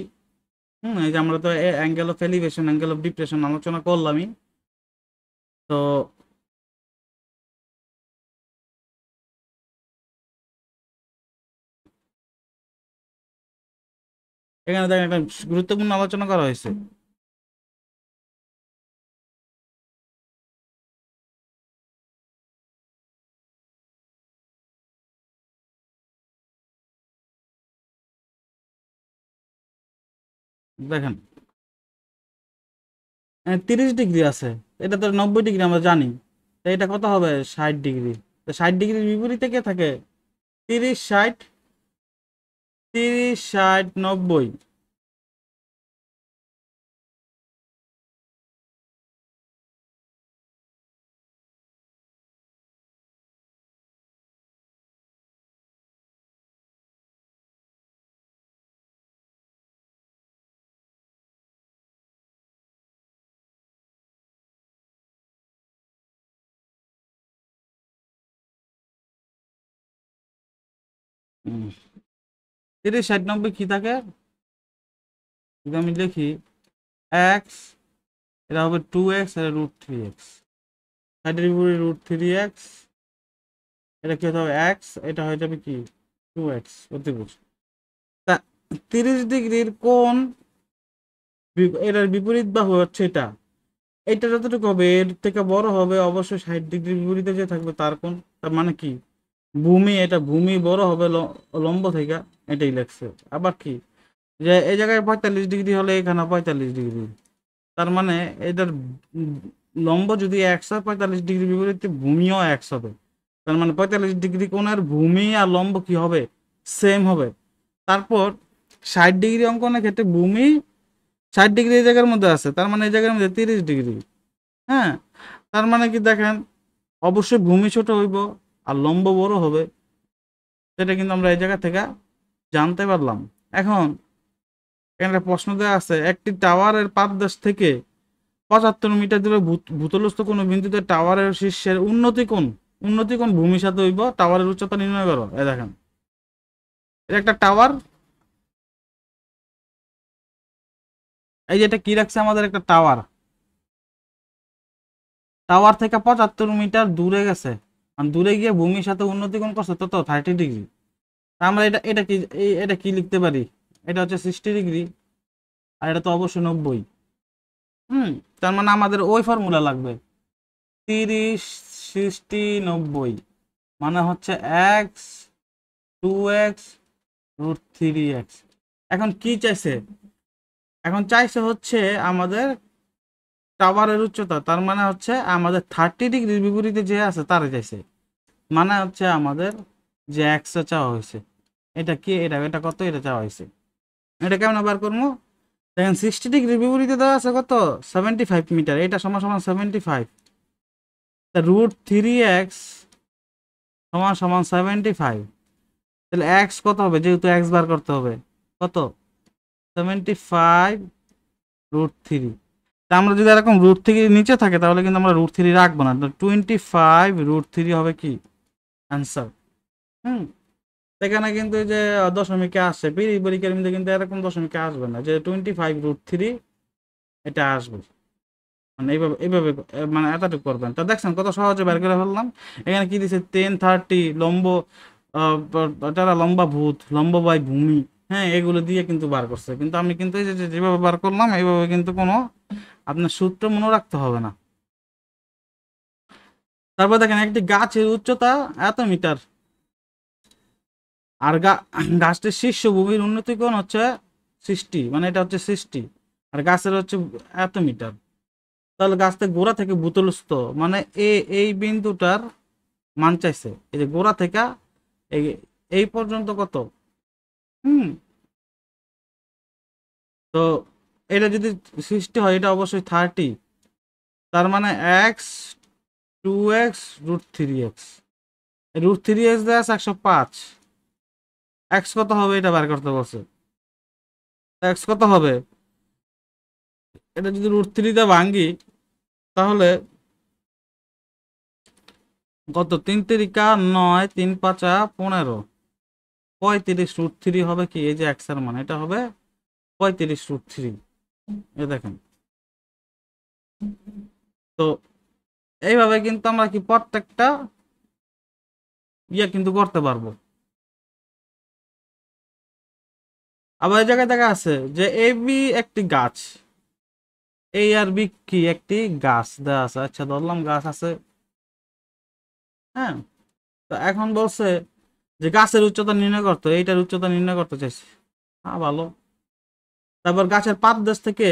এই যে আমরা তো angle of elevation, angle of depression আলোচনা করলামই। তো এখানে দেখেন একটা গুরুত্বপূর্ণ আলোচনা করা হয়েছে। দেখেন 30 ডিগ্রি আছে, এটা তো 90 ডিগ্রি আমরা জানি, তো এটা কত হবে, 60 ডিগ্রি। তো 60 ডিগ্রির বিপরীতে কে থাকে, 30, 60, 30, 60, 90। হুম, 30, 60, 90 কি থাকে, যদি আমি লিখি এক্স, এটা হবে 2x, আর √3x। 60-এর বিপরীত √3x, এটা কি হতে হবে এক্স, এটা হয়ে যাবে কি 2x অতিভুজ। তা 30 ডিগ্রির কোণ, এটার বিপরীত বাহু হচ্ছে এটা, এটা যতটুকু হবে এর থেকে বড় হবে অবশ্যই 60 ডিগ্রির বিপরীতে যে থাকবে তার কোণ। তার মানে কি, ভূমি, এটা ভূমি বড় হবে লম্ব থেকে, এটাই লেখছে। আবার কি, যে এই জায়গায় 45 ডিগ্রি হলে এখানে 45 ডিগ্রি, তার মানে এটার লম্ব যদি এক্স হয় 45 ডিগ্রি বিপরীতে ভূমিও এক্স হবে। তার মানে 45 ডিগ্রি কোণের ভূমি আর লম্ব কি হবে, সেম হবে। তারপর 60 ডিগ্রি অঙ্কনের ক্ষেত্রে ভূমি 60 ডিগ্রি এই জায়গার মধ্যে আছে, তার মানে এই জায়গার মধ্যে 30 ডিগ্রি। হ্যাঁ, তার মানে কি দেখেন, অবশ্যই ভূমি ছোট হইব আর লম্ব বড় হবে, সেটা কিন্তু আমরা এই জায়গা থেকে জানতে পারলাম। এখন এখানে একটা প্রশ্ন দেওয়া আছে, একটি টাওয়ারের পাদদেশ থেকে 75 মিটার দূরে ভূতলস্থ কোনো বিন্দুতে টাওয়ারের শীর্ষের উন্নতি কোণ ভূমির সাথে হইব, টাওয়ারের উচ্চতা নির্ণয় করো। এই দেখেন, এটা একটা টাওয়ার, এই যে এটা কি রাখছে আমাদের, একটা টাওয়ার, টাওয়ার থেকে 75 মিটার দূরে গেছে, আর দূরে গিয়ে ভূমির সাথে উন্নতি কোণ করছে তত 30 ডিগ্রি। আমরা এটা কি, এটা কি লিখতে পারি, এটা হচ্ছে 60 ডিগ্রি, আর এটা তো অবশ্যই 90। তার মানে আমাদের ওই ফর্মুলা লাগবে, 30, 60, 90, মানে হচ্ছে এক্স, 2x, √3x। এখন কি চাইছে? এখন চাইছে হচ্ছে আমাদের টাওয়ারের উচ্চতা, তার মানে হচ্ছে আমাদের 30 ডিগ্রির বিপরীতে যে আছে তারে চাইছে, মানে হচ্ছে আমাদের যে এক্স চাওয়া হয়েছে। এটা কি, এটা এটা কত, এটা চাওয়া হয়েছে। এটা কেমন বার করবো? দেখেন 60 ডিগ্রির বিপরীতে দেওয়া আছে কত, 75 মিটার, এটা সমান সমান 75। √3x সমান সমান 75। তাহলে এক্স কত হবে, যেহেতু এক্স বার করতে হবে, কত, 75√3। তা আমরা যদি এরকম √3 নিচে থাকে তাহলে কিন্তু আমরা √3 রাখবো না, 25√3 হবে কি অ্যান্সার। হুম, এখানে কিন্তু এই যে দশমিকে আসছে, পরীক্ষার মধ্যে কিন্তু এরকম দশমিকে আসবে না, যে 25√3 এটা আসবে। মানে এইভাবে এইভাবে মানে এতটুকু করবেন। তা দেখছেন কত সহজে বের করে ফেললাম। এখানে কি দিছে, 1030 লম্ব, তারা লম্বা ভূত, লম্ব বাই ভূমি, হ্যাঁ এগুলো দিয়ে কিন্তু বার করছে। কিন্তু আমি কিন্তু এই যে যেভাবে বার করলাম এইভাবে কিন্তু কোনো আপনার সূত্র মনে রাখতে হবে না। তারপর দেখেন একটি গাছের উচ্চতা এত মিটার, আর গাছটির শীর্ষ ভূমির উন্নতি কোণ হচ্ছে 60, মানে এটা হচ্ছে 60, আর গাছের হচ্ছে এত মিটার। তাহলে গাছটা গোড়া থেকে ভূতলস্থ, মানে এই বিন্দুটার মান চাইছে, এই যে গোড়া থেকে এই এই পর্যন্ত কত। হুম, তো এটা যদি 60 হয়, এটা অবশ্যই 30, তার মানে এক্স, 2x, √3x। √3x দেওয়া আছে 105। এক্স কত হবে এটা বার করতে বলছে। এক্স কত হবে, এটা যদি √3 দিয়ে ভাঙ্গি তাহলে কত, 3 3 9, 3 5 15, 35√3 হবে কি, এই যে এক্স এর মান এটা হবে 35√3। এ দেখেন। তো এইভাবে কিন্তু আমরা কি প্রত্যেকটা কিন্তু করতে পারবো। আবার এই জায়গায় দেখা আছে যে এ বি একটি গাছ, এ আর বি কি একটি গাছ দেওয়া আছে, আচ্ছা ধরলাম গাছ আছে। হ্যাঁ, তো এখন বলছে যে গাছের উচ্চতা নির্ণয় করতে, এইটার উচ্চতা নির্ণয় করতে চাইছে। হ্যাঁ ভালো। তারপর গাছের পাদদেশ থেকে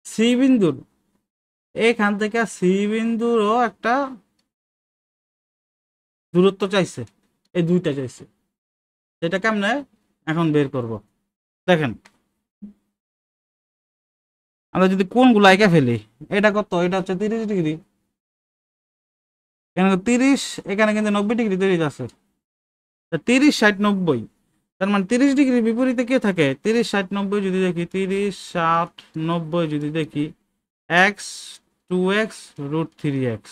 সি বিন্দুর, এইখান থেকে সি বিন্দুরও একটা দূরত্ব চাইছে, এই দুইটা চাইছে। সেটা কেমনে এখন বের করব। দেখেন আমরা যদি কোণগুলো এঁকে ফেলি, এটা কত, এটা হচ্ছে 30 ডিগ্রি, এখানে 30, এখানে কিন্তু 90 ডিগ্রি তৈরি আছে। 30 60 90, তার মানে 30 ডিগ্রি বিপরীতে কে থাকে, 30 60 90 যদি দেখি, 30 60 90 যদি দেখি, এক্স, 2x, √3x,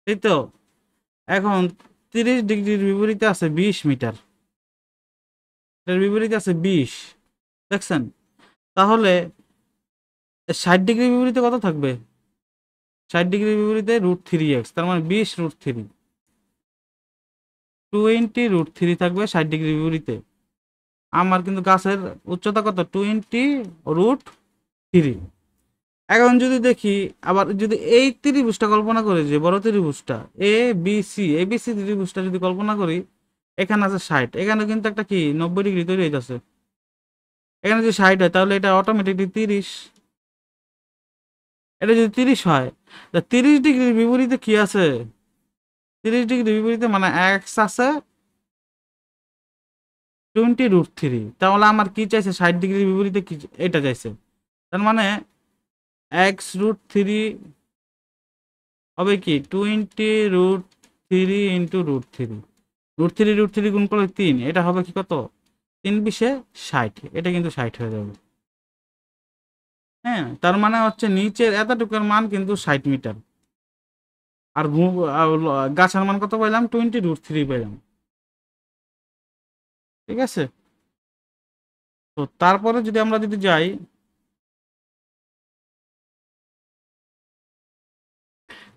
এই তো। এখন 30 ডিগ্রির বিপরীতে আছে 20 মিটার, এর বিপরীতে আছে 20, দেখছেন। তাহলে 60 ডিগ্রির বিপরীতে কত থাকবে, 60 ডিগ্রির বিপরীতে √3x, তার মানে 20√3, 20√3 থাকবে 60 ডিগ্রির বিপরীতে। আমার কিন্তু গাছের উচ্চতা কত, 20√3। এখন যদি দেখি, আবার যদি এই ত্রিভুজটা কল্পনা করি, যে বড় ত্রিভুজটা এ বি সি ত্রিভুজটা যদি কল্পনা করি, এখানে আছে 60, এখানে কিন্তু একটা কি 90 ডিগ্রি তৈরি হইতেছে। এখানে যদি 60 হয় তাহলে এটা অটোমেটিকলি 30, এটা যদি 30 হয়, তা 30 ডিগ্রির বিপরীতে কি আছে, 30 ডিগ্রির বিপরীতে মানে এক্স আছে 20√3। তাহলে আমার কি চাইছে, 60 ডিগ্রির বিপরীতে কি এটা চাইছে, তার মানে x√3 হবে কি 20√3 ইন্টু √3, √3 গুণ করলে 3, এটা হবে কি কত, 3×20 = 60, এটা কিন্তু 60 হয়ে যাবে। হ্যাঁ, তার মানে হচ্ছে নিচের এতটুকুর মান কিন্তু 60 মিটার, আর গাছের মান কত পাইলাম, 20√3 পাইলাম। ঠিক আছে। তো তারপরে যদি আমরা যদি যাই,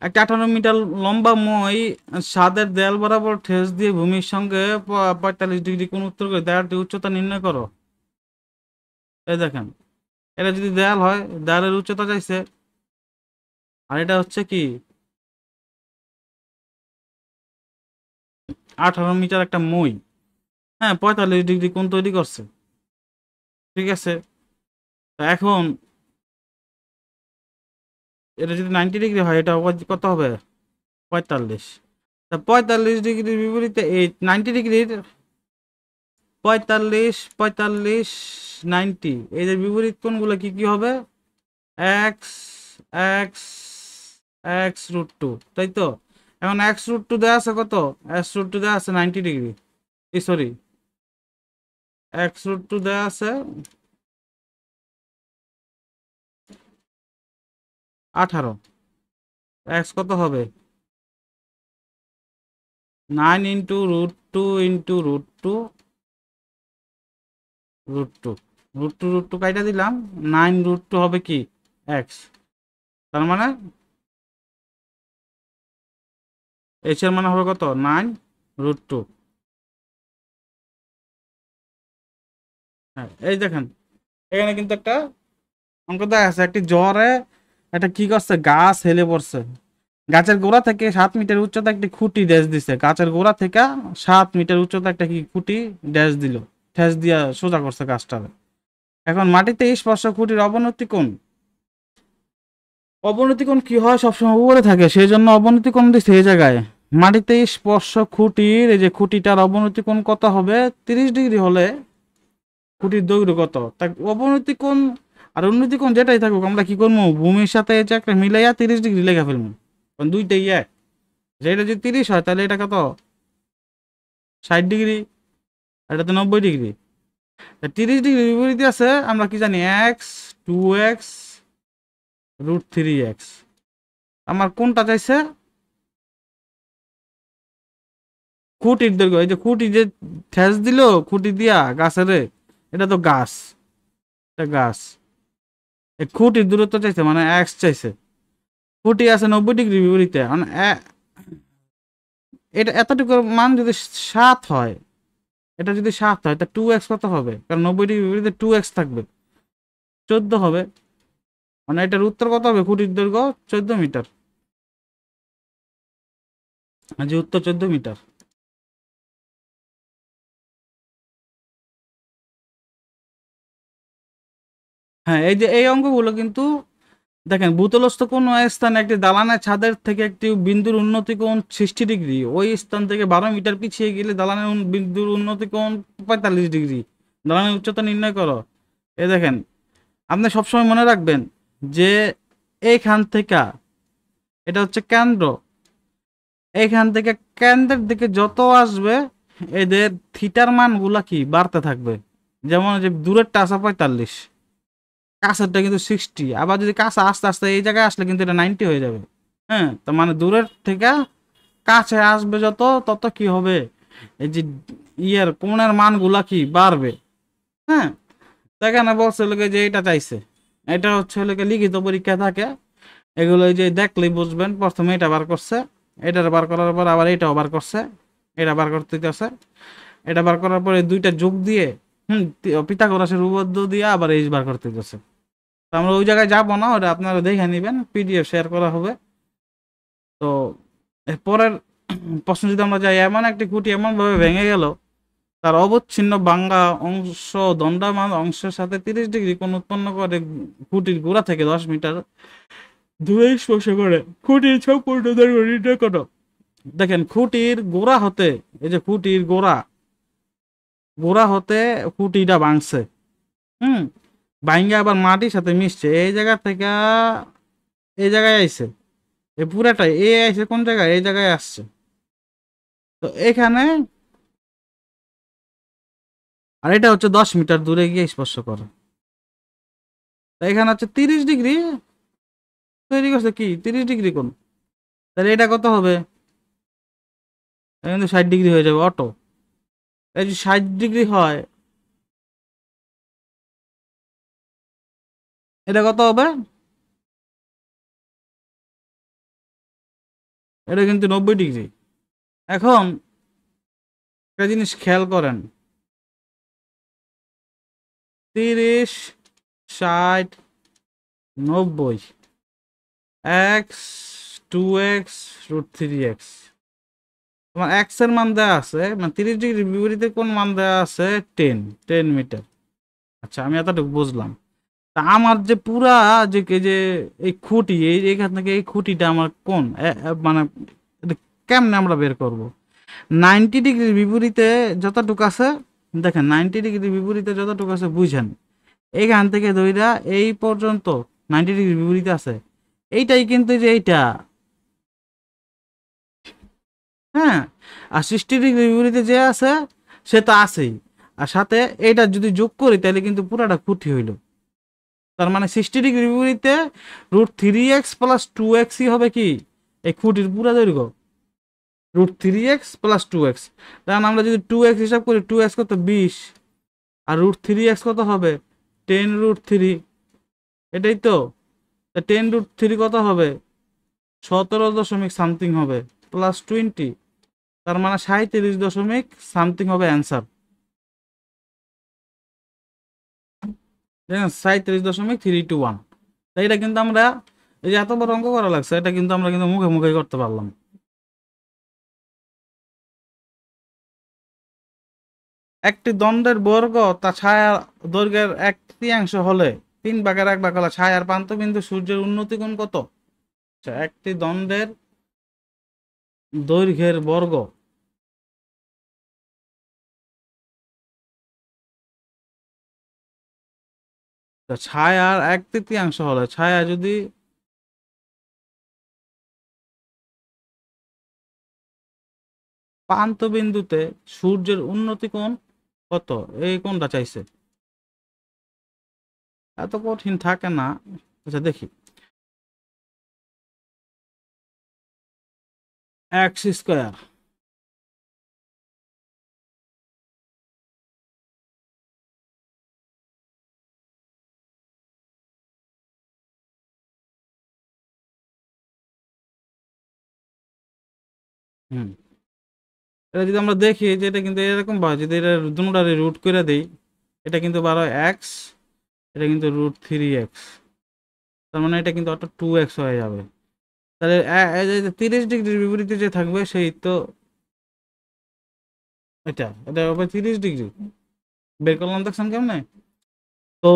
একটা 18 মিটার লম্বা মই ছাদের দেয়াল বরাবর ঠেস দিয়ে ভূমির সঙ্গে 45 ডিগ্রি কোণ উত্তর করে দেয়ালটির উচ্চতা নির্ণয় করো। এই দেখেন, এটা যদি দেয়াল হয়, দেয়ালের উচ্চতা চাইছে, আর এটা হচ্ছে কি 18 মিটার একটা মই। হ্যাঁ 45 ডিগ্রি কোণ তৈরি করছে। ঠিক আছে, তো এখন এটা যদি 90 ডিগ্রি হয়, এটা কত হবে? 45। তা 45 ডিগ্রির বিপরীতে এই 90 ডিগ্রির 45, 90 এদের বিপরীত কোণগুলো কি কি হবে? এক্স, এক্স, এক্স√2, তাই তো? এখন এক্স√2 দেওয়া আছে কত? এক্স√2 দেওয়া আছে 90 ডিগ্রি, সরি, এক্স√2 দেওয়া আছে 18। এক্স কত হবে? 9 × √2 × √2, √2 কাইটা দিলাম, 9√2 হবে কি? এক্স। তার মানে এইচ এর মানে হবে কত? 9√2। হ্যাঁ এই দেখেন, এখানে কিন্তু একটা অঙ্ক দেওয়া আছে, একটি জ্বরে একটা কি করছে, গাছ হেলে পড়ছে। গাছের গোড়া থেকে 7 মিটার উচ্চতা একটি খুঁটি ড্যাশ দিছে, গাছের গোড়া থেকে 7 মিটার উচ্চতা একটা কি খুঁটি ড্যাশ দিল, ঠেস দিয়া সোজা করছে গাছটা। এখন মাটিতে স্পর্শ খুঁটির অবনতি কোণ। অবনতি কোণ কি হয়, সবসময় উপরে থাকে, সেই জন্য অবনতি কোণ দিচ্ছে এই জায়গায়। মাটিতে স্পর্শ খুঁটির এই যে খুঁটিটার অবনতি কোণ কত হবে? 30 ডিগ্রি হলে খুঁটির দৈর্ঘ্য কত? তা অবনতি কোণ আর উন্নতি কোণ যেটাই থাকুক, আমরা কি করবো, ভূমির সাথে এই যে একটা মিলাইয়া 30 ডিগ্রি লেখা ফেলবো, কারণ দুইটাই এক। যেটা যদি 30 হয় তাহলে এটা কত? 60 ডিগ্রি, এটা তো 90 ডিগ্রি। 30 ডিগ্রি বিপরীতে আছে, আমরা কি জানি, এক্স, 2x, √3x। আমার কোনটা চাইছে? খুঁটির দৈর্ঘ্য, এই যে খুঁটি যে ঠেস দিল খুঁটি দিয়া গাছের, এটা তো গাছ, এটা গাছ। এই খুঁটির দূরত্ব চাইছে, মানে এক্স চাইছে। খুঁটি আছে 90 ডিগ্রি বিপরীতে, মানে এটা এতটুকু মান যদি 7 হয়, এটা যদি 7 হয় তা 2x কত হবে? কারণ 90 ডিগ্রি বিপরীতে 2x থাকবে, 14 হবে। মানে এটার উত্তর কত হবে? খুঁটির দৈর্ঘ্য 14 মিটার, যে উত্তর 14 মিটার। হ্যাঁ এই যে এই অঙ্কগুলো কিন্তু দেখেন, ভূতলস্থ কোন স্থানে একটি দালানের ছাদের থেকে একটি বিন্দুর উন্নতি কোণ 60 ডিগ্রি, ওই স্থান থেকে 12 মিটার পিছিয়ে গেলে দালানের বিন্দুর উন্নতি কোণ 45 ডিগ্রি, দালানের উচ্চতা নির্ণয় করো। এই দেখেন, আপনি সবসময় মনে রাখবেন যে এইখান থেকে, এটা হচ্ছে কেন্দ্র, এইখান থেকে কেন্দ্রের দিকে যত আসবে এদের থিটার মানগুলা কি বাড়তে থাকবে। যেমন যে দূরেরটা আছে 45, কাছেরটা কিন্তু 60, আবার যদি কাছে আস্তে আস্তে এই জায়গায় আসলে কিন্তু এটা 90 হয়ে যাবে। হ্যাঁ, তো মানে দূরের থেকে কাছে আসবে যত, তত কি হবে, এই যে ইয়ের কোণের মানগুলা কি বাড়বে। হ্যাঁ, সেখানে বলছে লোকে যে এটা চাইছে, এটা হচ্ছে লোকে লিখিত পরীক্ষা থাকে, এগুলো এই যে দেখলেই বুঝবেন। প্রথমে এটা বার করছে, এটার বার করার পর আবার এটাও বার করছে, এটা বার করতে আছে, এটা বার করার পরে দুইটা যোগ দিয়ে পিথাগোরাসের উপপাদ্য দিয়ে আবার এই বার করতে আছে। তো আমরা ওই জায়গায় যাবো না, ওটা আপনারা দেখে নেবেন, পিডিএফ শেয়ার করা হবে। তো পরের প্রশ্ন যদি আমরা যাই, এমন একটি খুঁটি এমন ভাবে ভেঙে গেল তার অবচ্ছিন্ন ভাঙ্গা অংশ দণ্ডায়মান অংশের সাথে 30 ডিগ্রি কোণ উৎপন্ন করে খুঁটির গোড়া থেকে 10 মিটার দূরে স্পর্শ করে, খুঁটির সম্পূর্ণ দৈর্ঘ্য নির্ণয় করো। দেখেন খুঁটির গোড়া হতে, এই যে খুঁটির গোড়া, গোড়া হতে খুঁটিটা ভাঙছে, হুম, ভাঙ্গা আবার মাটির সাথে মিশছে, এই জায়গা থেকে এই জায়গায় আইছে, এই পুরাটাই এ আইছে কোন জায়গায়, এই জায়গায় আসছে। তো এখানে, আর এটা হচ্ছে 10 মিটার দূরে গিয়ে স্পর্শ করে। তো এখানে হচ্ছে 30 ডিগ্রি তৈরি করছে, কি 30 ডিগ্রি কোণ, তাহলে এটা কত হবে? এটা কিন্তু 60 ডিগ্রি হয়ে যাবে অটো। এই যে 60 ডিগ্রি হয়, এটা কত হবে? এটা কিন্তু 90 ডিগ্রি। এখন একটা জিনিস খেয়াল করেন, 30, 60, 90, এক্স, 2x, √3x, তোমার এক্স এর মান দেওয়া আছে, মানে 30 ডিগ্রি বিপরীতে কোন মান দেওয়া আছে, 10 মিটার। আচ্ছা আমি এতটুকু বুঝলাম। তা আমার যে পুরা যে যে এই খুঁটি, এইখান থেকে এই খুঁটিটা আমার কোন মানে এটা কেমনে আমরা বের করব? 90 ডিগ্রির বিপরীতে যতটুকু আছে, দেখেন 90 ডিগ্রির বিপরীতে যতটুকু আছে বুঝেন, এইখান থেকে ধইরা এই পর্যন্ত 90 ডিগ্রির বিপরীতে আছে, এইটাই কিন্তু যে এইটা, হ্যাঁ। আর 60 ডিগ্রির বিপরীতে যে আছে সে তো আছেই, আর সাথে এইটা যদি যোগ করি তাহলে কিন্তু পুরাটা খুঁটি হইল। তার মানে 60 ডিগ্রির বিপরীতে √3x প্লাস 2x হবে কি এই খুঁটির পুরা দৈর্ঘ্য, √3x+2x। তখন আমরা যদি 2x হিসাব করি, 2x কত 20, আর √3x কত হবে 10√3, এটাই তো। 10√3 কত হবে 17 দশমিক সামথিং হবে, প্লাস 20, তার মানে 37 দশমিক সামথিং হবে অ্যান্সার। 37.321। তাই এটা কিন্তু আমরা, এই যে এত বড় অঙ্ক করা লাগছে, এটা কিন্তু আমরা কিন্তু মুখে মুখে করতে পারলাম। একটি দণ্ডের বর্গ তা ছায়া দৈর্ঘ্যের 1/3 হলে 3/1 হলে ছায়ার প্রান্তবিন্দু সূর্যের উন্নতি কোণ কত? আচ্ছা, একটি দণ্ডের দৈর্ঘ্যের বর্গ, তা ছায়ার 1/3 হলে, ছায়া যদি প্রান্তবিন্দুতে সূর্যের উন্নতি কোণ কত, এই কোণটা চাইছে। এত কঠিন থাকে না। আচ্ছা দেখি, x²। হুম, এটা যদি আমরা দেখি যে এটা কিন্তু এরকম ভাবে যদি এটা দুটারে রুট করে দেই, এটা কিন্তু 12x, এটা কিন্তু √3x, তার মানে এটা কিন্তু অর্থাৎ 2x হয়ে যাবে। তাহলে 30 ডিগ্রির বিপরীতে যে থাকবে সেই তো এটা, এটা হবে 30 ডিগ্রি। বের করলাম, দেখছেন কেমনে? তো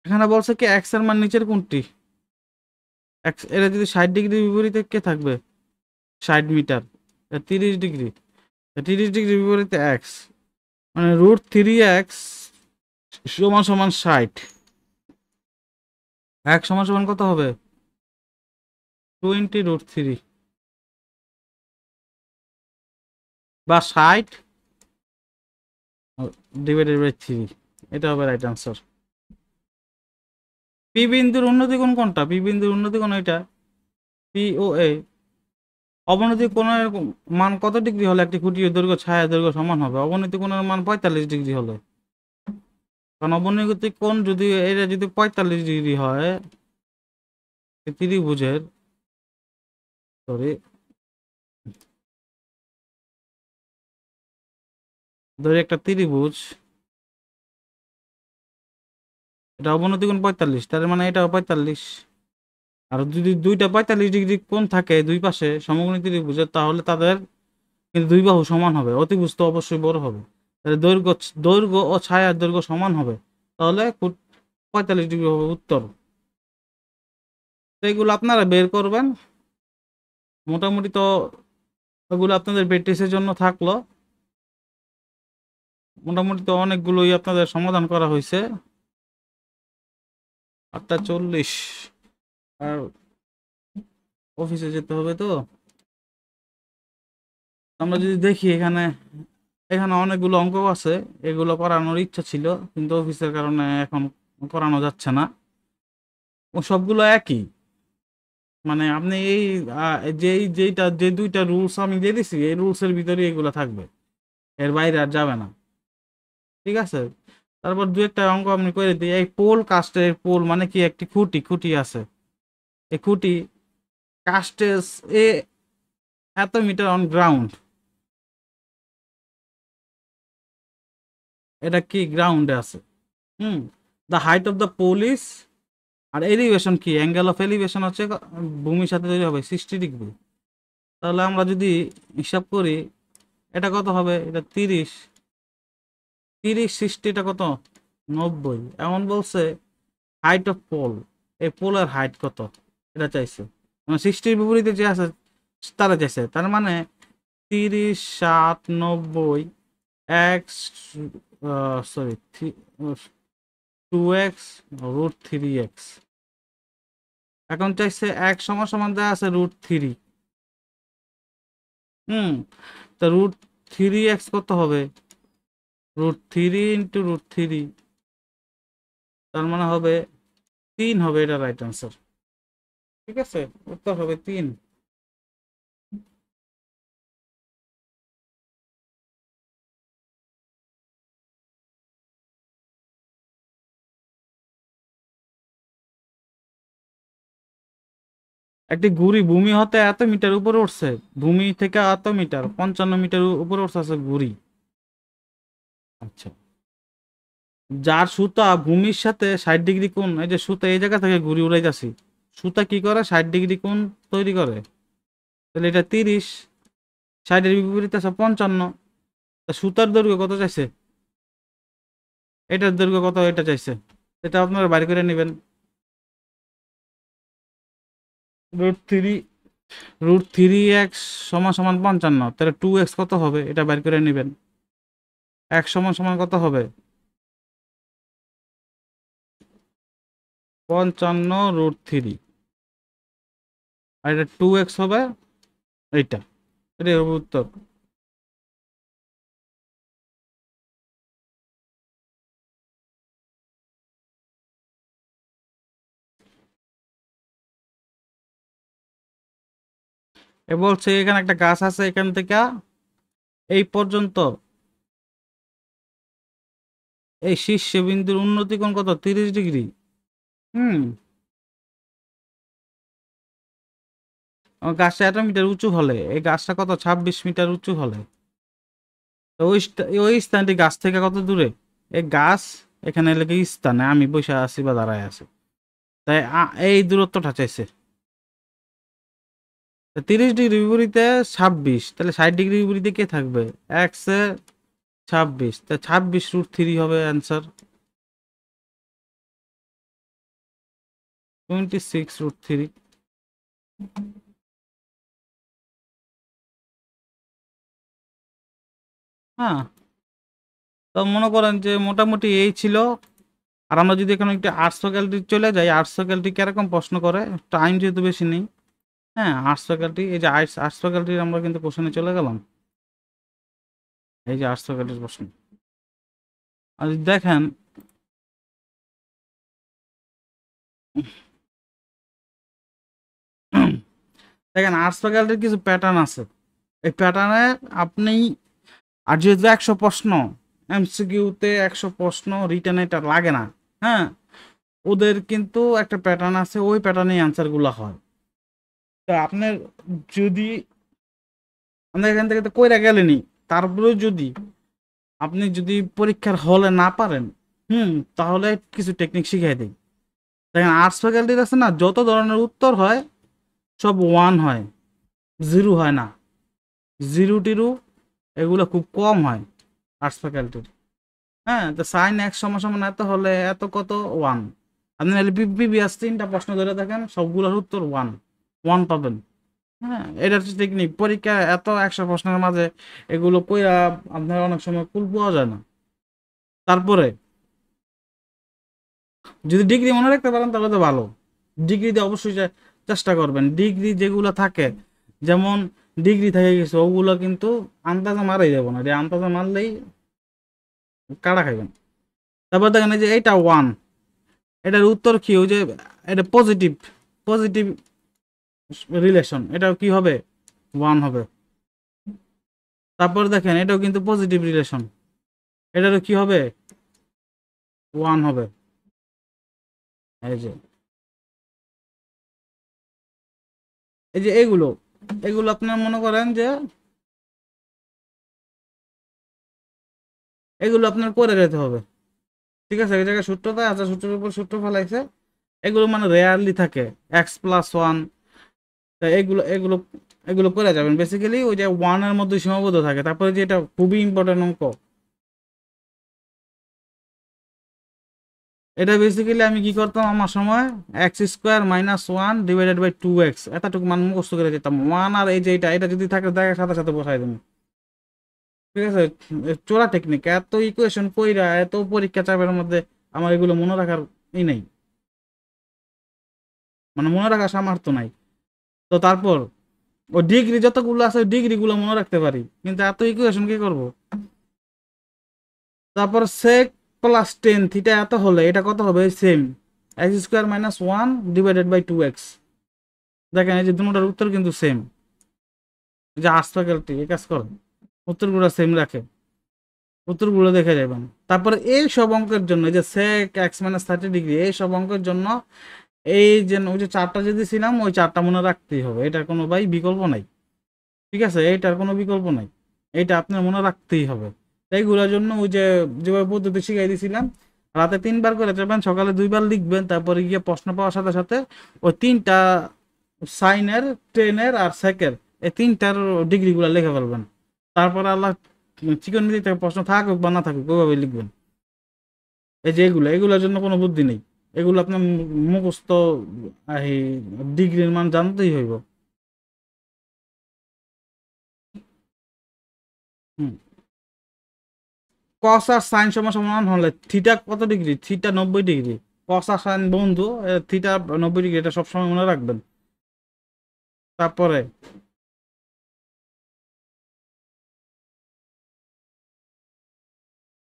এখানে বলছে কি এক্স এর মান নিচের কোনটি, এক্স, এটা যদি 60 ডিগ্রির বিপরীতে কে থাকবে, 60 মিটার, 30 ডিগ্রি, 30 ডিগ্রির বিপরীতে এক্স, মানে √3x সমান সমান 60, এক্স সমান সমান কত হবে 20√3 বা 60/3, এটা হবে রাইট আনসার। পি বিন্দুর উন্নতি কোণ কোনটা, পি বিন্দুর উন্নতি কোণ এটা, পি ও এ। অবনতি কোণের মান কত ডিগ্রি হলে একটি খুঁটির দৈর্ঘ্য ছায়া দৈর্ঘ্য সমান হবে? অবনতি কোণের মান 45 ডিগ্রি হলে। কারণ অবনতি কোণ যদি এটা যদি 45 ডিগ্রি হয়, ত্রিভুজের, সরি, ধরি একটা ত্রিভুজ, এটা অবনতি কোণ 45, তার মানে এটাও 45। আর যদি দুইটা 45 ডিগ্রি কোণ থাকে দুই পাশে সমকোণী ত্রিভুজের, তাহলে তাদের কিন্তু দুই বাহু সমান হবে, অতিভুজ তো অবশ্যই বড় হবে। তাহলে দৈর্ঘ্য দৈর্ঘ্য ও ছায়ার দৈর্ঘ্য সমান হবে, তাহলে 45 ডিগ্রি হবে উত্তর। তো এগুলো আপনারা বের করবেন। মোটামুটি তো এগুলো আপনাদের প্র্যাকটিসের জন্য থাকলো। মোটামুটি তো অনেকগুলোই আপনাদের সমাধান করা হয়েছে। 8:40, আর অফিসে যেতে হবে তো। আমরা যদি দেখি এখানে, এখানে অনেকগুলো অঙ্ক আছে, এগুলো করানোর ইচ্ছা ছিল কিন্তু অফিসের কারণে এখন করানো যাচ্ছে না। ও সবগুলো একই, মানে আপনি এই যেইটা যে দুইটা রুলস আমি দিয়ে দিছি এই রুলসের ভিতরে এগুলো থাকবে, এর বাইরে আর যাবে না, ঠিক আছে। তারপর দু একটা অঙ্ক আপনি করে দিই। এই পোল কাস্টের, পোল মানে কি, একটি খুঁটি, খুঁটি আছে, এই খুঁটি কাস্টেস এ এত মিটার অন গ্রাউন্ড, এটা কি গ্রাউন্ডে আছে। Hmm, the height of the pole is, আর এলিভেশন কি, অ্যাঙ্গেল অফ এলিভেশন হচ্ছে ভূমির সাথে তৈরি হবে 60 ডিগ্রি। তাহলে আমরা যদি হিসাব করি এটা কত হবে, এটা 30, 30 60, এটা কত 90। এমন বলছে হাইট অফ পোল, এই পোলের হাইট কত এটা চাইছে, মানে 60-র বিপরীতে যে আছে তারা চাইছে। তার মানে 30 7 90 এক্স, সরি 2x √3x। এখন চাইছে এক সমান সমান দেওয়া আছে √3। তা √3x কত হবে, √3 ইন্টু √3, তার মানে হবে 3 হবে, এটা রাইট আনসার। ঠিক আছে, উত্তর হবে 3। একটি ঘুড়ি ভূমি হতে এত মিটার উপরে উঠছে, ভূমি থেকে এত মিটার 55 মিটার উপরে উঠছে আছে ঘুড়ি। আচ্ছা, যার সুতা ভূমির সাথে 60 ডিগ্রি কোণ, এই যে সুতা এই জায়গা থেকে ঘুড়ি উড়াইতেছি, সুতা কি করে 60 ডিগ্রি কোণ তৈরি করে, তাহলে এটা 30, 60-এর বিপরীতে আছে 55। তা সুতার দৈর্ঘ্য কত চাইছে, এটার দৈর্ঘ্য কত এটা চাইছে, এটা আপনারা বাইর করে নেবেন। √3, √3x সমান সমান 55, তাহলে 2x কত হবে এটা বাইর করে নেবেন। x সমান সমান কত হবে, 55 √3, আর এটা 2x হবে, এইটা, এটাই হবে উত্তর। এ বলছে এখানে একটা গাছ আছে, এখান থেকে এই পর্যন্ত এই শীর্ষ বিন্দুর উন্নতি কোণ কত, 30 ডিগ্রি। হুম, গাছটা এত মিটার উঁচু হলে এই গাছটা কত 26 মিটার উঁচু হলে, তো ওই স্থানটি গাছ থেকে কত দূরে, এই গাছ এখানে লেগে স্থানে আমি বসে আছি বা দাঁড়ায় আছি, তাই এই দূরত্বটা চাইছে। 30 ডিগ্রি বিপরীতে 26, তাহলে 60 ডিগ্রি বিপরীতে কে থাকবে, এক্স এ 26, তা 26 √3 হবে অ্যান্সার। 26 √3। হ্যাঁ, তো মনে করেন যে মোটামুটি এই ছিল। আর আমরা যদি এখানে একটা আর্টস ফ্যাকাল্টি চলে যাই, আর্টস ফ্যাকাল্টি কিরকম প্রশ্ন করে, টাইম যেহেতু বেশি নেই। হ্যাঁ, আর্টস ফ্যাকাল্টি, এই যে আর্টস ফ্যাকাল্টির আমরা কিন্তু কোশ্চেনে চলে গেলাম। এই যে আর্টস ফ্যাকাল্টির প্রশ্ন, আর যদি দেখেন দেখেন আর্টস ফ্যাকাল্টির কিছু প্যাটার্ন আছে, এই প্যাটার্নে আপনি, আর যেহেতু 100 প্রশ্ন, এমসিকিউতে 100 প্রশ্ন, রিটেনে এটা লাগে না। হ্যাঁ, ওদের কিন্তু একটা প্যাটার্ন আছে, ওই প্যাটার্নে অ্যান্সারগুলো হয়। তা আপনার যদি, আমরা এখান থেকে তো কইরা গেলেনি, তারপরেও যদি আপনি যদি পরীক্ষার হলে না পারেন, তাহলে কিছু টেকনিক শিখাই দিই। দেখেন আর্টস ফ্যাকাল্টির আছে না, যত ধরনের উত্তর হয় সব 1 হয়, 0 হয় না, 0 টিরু এগুলো খুব কম হয় আর্টস ফ্যাকাল্টির। হ্যাঁ, তো সাইন x সমান সমান এত হলে এত কত 1, আপনি নাহলে প্রিভিয়াস 3টা প্রশ্ন ধরে দেখেন, সবগুলোর উত্তর 1, 1 পাবেন। হ্যাঁ, এটা হচ্ছে টেকনিক। পরীক্ষা এত 100 প্রশ্নের মাঝে এগুলো কইরা আপনার অনেক সময় কুল পাওয়া যায় না। তারপরে যদি ডিগ্রি মনে রাখতে পারেন তাহলে তো ভালো, ডিগ্রি দিয়ে অবশ্যই চেষ্টা করবেন। ডিগ্রি যেগুলো থাকে, যেমন ডিগ্রি থেকে গেছে ওগুলো কিন্তু আন্দাজে মারাই যাবো না, আন্দাজে মারলেই কাড়া খাইবেন। তারপর দেখেন এই যে এইটা 1, এটার উত্তর কি, ওই যে এটা পজিটিভ, পজিটিভ রিলেশন, এটাও কি হবে 1 হবে। তারপর দেখেন এটাও কিন্তু পজিটিভ রিলেশন, এটারও কি হবে 1 হবে। এই যে এই যে এগুলো এগুলো আপনার মনে করেন যে এগুলো আপনার করে যেতে হবে। ঠিক আছে, এই জায়গায় সূত্রটা আছে, সূত্রের উপর সূত্র ফেলাইছে, এগুলো মানে রেয়ারলি থাকে, x+1, তাই এগুলো এগুলো এগুলো করে যাবেন। বেসিক্যালি ওই যে 1 এর মধ্যে সীমাবদ্ধ থাকে। তারপরে যে এটা খুবই ইম্পর্টেন্ট অঙ্ক, এটা বেসিক্যালি আমি কি করতাম আমার সময়, x square minus 1 divided by 2x, এতটুকু মান মুখস্থ করে যেতাম। 1 আর এই যে এটা যদি থাকে দেখে সাথে সাথে বসাই দেবো। ঠিক আছে, চোরা টেকনিক। এত ইকুয়েশন কইরা এত পরীক্ষা চাপের মধ্যে আমার এগুলো মনে রাখার ই নাই, মানে মনে রাখার সামর্থ্য নাই। তো তারপর ও ডিগ্রি যতগুলো আছে ডিগ্রি গুলো মনে রাখতে পারি, কিন্তু এত ইকুয়েশন কি করব। তারপর সেক প্লাস 10 থিটা এত হলে এটা কত হবে, same x square minus 1 divided by 2x। দেখেন এই যে দুটোটার উত্তর কিন্তু সেম। যে আর্টস ফ্যাকাল্টি এই কাজ করে, উত্তরগুলো সেম রাখে, উত্তরগুলো দেখে যাবেন। তারপরে এই সব অঙ্কের জন্য এই যে সেক এক্স মাইনাস 30 ডিগ্রি, এই সব অঙ্কের জন্য এই যে ওই যে চারটা যদি ছিলাম ওই চারটা মনে রাখতেই হবে, এটার কোনো ভাই বিকল্প নাই। ঠিক আছে, এইটার কোনো বিকল্প নাই, এইটা আপনার মনে রাখতেই হবে। এইগুলোর জন্য ওই যে যেভাবে পদ্ধতি শিখাই দিয়েছিলাম, রাতে 3বার করে যাবেন, সকালে 2বার লিখবেন, তারপরে গিয়ে প্রশ্ন পাওয়ার সাথে সাথে ওই 3টা সাইনের, টেনের আর সেকের, এই 3টার ডিগ্রিগুলো লিখে ফেলবেন। তারপরে আল্লাহ চিকন থেকে প্রশ্ন থাকুক বা না থাকুক ওইভাবে লিখবেন। এই যে এগুলোর জন্য কোনো বুদ্ধি নেই, এগুলো আপনার মুখস্থ এই ডিগ্রির মান জানতেই হইব। হুম, কস আর সাইন সমান হলে থিটা কত ডিগ্রি, থিটা 90 ডিগ্রি। কস আর সাইন বন্ধু, থিটা 90 ডিগ্রি, এটা সবসময় মনে রাখবেন। তারপরে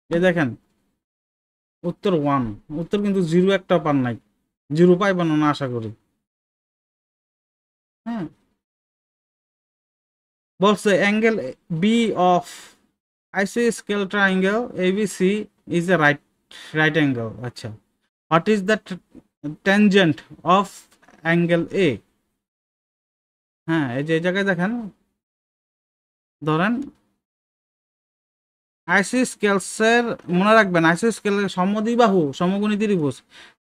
এই দেখেন উত্তর 1, উত্তর কিন্তু জিরো একটা পান নাই, জিরো পাইবেন না আশা করি। হ্যাঁ, বলছে অ্যাঙ্গেল বি অফ আইসোস্কেল triangle ABC is a right angle. আচ্ছা, what is the tangent of angle A. হ্যাঁ, এই যে এই জায়গায় দেখেন, ধরেন আইসোস্কেলসের মনে রাখবেন, আইসোস্কেলের সমদ্বিবাহু সমকোণী ত্রিভুজ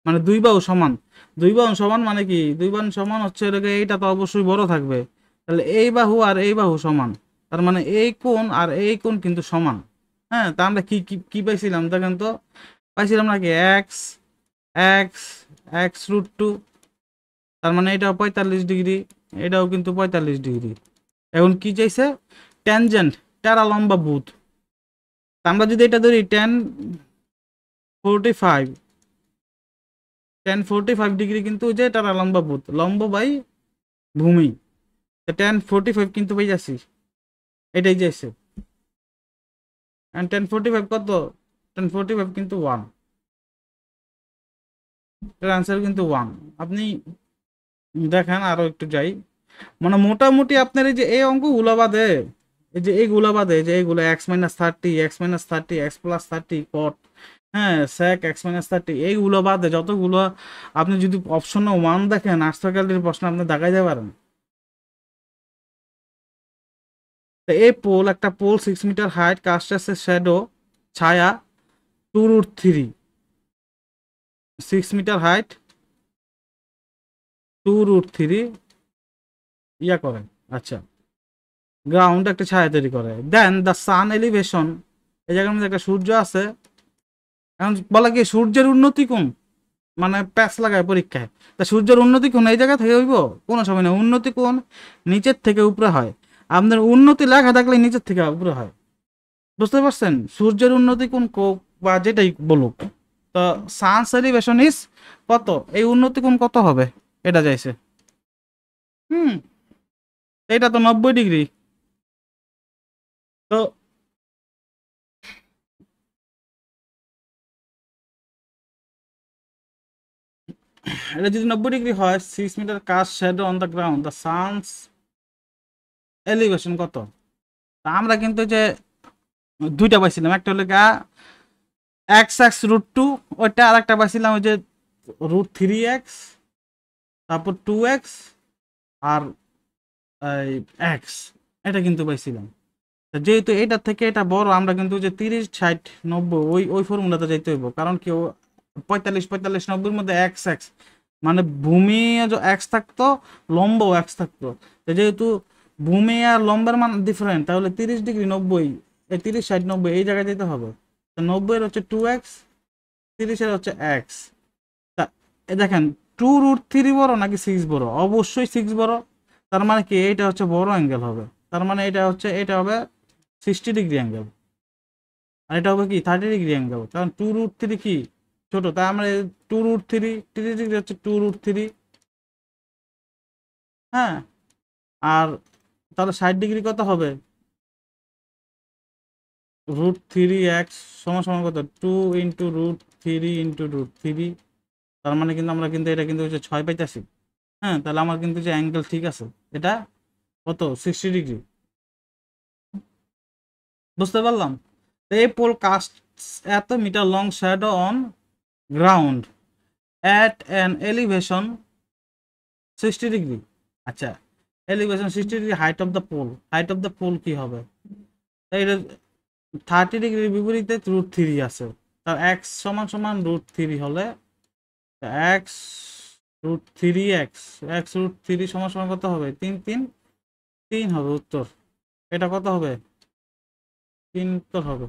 মানে দুই বাহু সমান। দুই বাহু সমান মানে কি, দুই বাহু সমান হচ্ছে এটাকে, এইটা তো অবশ্যই বড় থাকবে, তাহলে এই বাহু আর এই বাহু সমান, তার মানে এই কোণ আর এই কোণ কিন্তু সমান। হ্যাঁ, তা আমরা কি কি কি পাইছিলাম দেখেন তো, পাইছিলাম নাকি এক্স এক্স x√2, তার মানে এটাও 45 ডিগ্রি, এটাও কিন্তু 45 ডিগ্রি। এখন কি চাইছে, ট্যানজেন্ট, টেরা লম্বা বুথ। আমরা যদি এটা ধরি 1045 কিন্তু যে এটা লম্বা বুথ, লম্ব বাই ভূমি, 1045 কিন্তু পাই যাচ্ছি, এটাই যাইছে। 1045 কত, 1045 কিন্তু 1, এটার আনসার কিন্তু 1। আপনি দেখেন আরো একটু যাই, মানে মোটামুটি আপনার এই যে এই অঙ্কগুলো বাদে, এই যে এইগুলো বাদে, যে এইগুলো x-30, x-30, x+30 কট, হ্যাঁ sec x-30, এইগুলো বাদে যতগুলো আপনি যদি অপশনে 1 দেখেন আর্টস ফ্যাকাল্টির প্রশ্ন আপনি দেখাই যেতে পারেন। তো এই পোল, একটা পোল 6 মিটার হাইট, কাস্ট আছে শ্যাডো ছায়া 2√3, 6 মিটার হাইট 2√3 ইয়া করে। আচ্ছা, গ্রাউন্ড একটা ছায়া তৈরি করে। দেন দ্য সান এলিভেশন, এই জায়গার মধ্যে একটা সূর্য আছে। এখন বলা কি সূর্যের উন্নতি কোণ, মানে প্যাচ লাগায় পরীক্ষায়, তা সূর্যের উন্নতি কোণ এই জায়গা থেকে হইব, কোনো সময় না। উন্নতি কোণ নিচের থেকে উপরে হয়, আপনার উন্নতি লেখা থাকলে নিচের থেকে উপরে হয়, বুঝতে পারছেন। সূর্যের উন্নতি কোণ বা যেটাই বলুক, তো সানস এলিভেশন ইজ কত, এই উন্নতি কোণ কত হবে এটা চাইছে। হুম, এটা তো 90 ডিগ্রি। তো এটা যদি 90 ডিগ্রি হয়, 6 metre cast shadow on the ground, the sun's elevation কত। তা আমরা কিন্তু যে দুইটা পাইছিলাম, একটা হলো গা x√2, ওইটা আর একটা পাইছিলাম ওই যে √3x, তারপর 2x আর এই x, এটা কিন্তু পাইছিলাম। যেহেতু এটা থেকে এটা বড়, আমরা কিন্তু যে 30, 60, 90 ওই ওই ফর্মুলাতে যাইতে হইব, কারণ কি 45, 45, 90-র মধ্যে এক্স এক্স, মানে ভূমি এক্স থাকতো, লম্ব এক্স থাকতো। যেহেতু ভূমি আর লম্বের মান ডিফারেন্ট, তাহলে 30 ডিগ্রি 90, এই 30 60 90 এই জায়গায় দিতে হবে। 90 এর হচ্ছে 2x, 30-এর হচ্ছে x। তা দেখেন 2√3 বড় নাকি 6 বড়? অবশ্যই 6 বড়। তার মানে কি এটা হচ্ছে বড় অ্যাঙ্গেল হবে, তার মানে এটা হবে 60 ডিগ্রি অ্যাঙ্গেল, আর এটা হবে কি 30 ডিগ্রি অ্যাঙ্গেল, কারণ 2√3 কি ছোট, তাই আমরা 2√3, 30 ডিগ্রি হচ্ছে 2√3। হ্যাঁ, আর তাহলে 60 ডিগ্রি কত হবে? √3x সমান সমান কত? 2 × √3 × √3। তার মানে কিন্তু আমরা কিন্তু এটা কিন্তু হচ্ছে 6 পাইতেছি। হ্যাঁ, তাহলে আমার কিন্তু যে অ্যাঙ্গেল ঠিক আছে, এটা কত? 60 ডিগ্রি। বুঝতে পারলাম? এই পোল কাস্ট এত metre long shadow on ground at an elevation 60 degree. আচ্ছা, elevation 60 degree, height of the pole, height of the pole কি হবে? এটা 30 ডিগ্রির বিপরীতে √3 আছে, তার এক্স সমান সমান √3 হলে এক্স √3x, x√3 সমান সমান কত হবে? 3 হবে উত্তর। এটা কত হবে? 3 উত্তর হবে।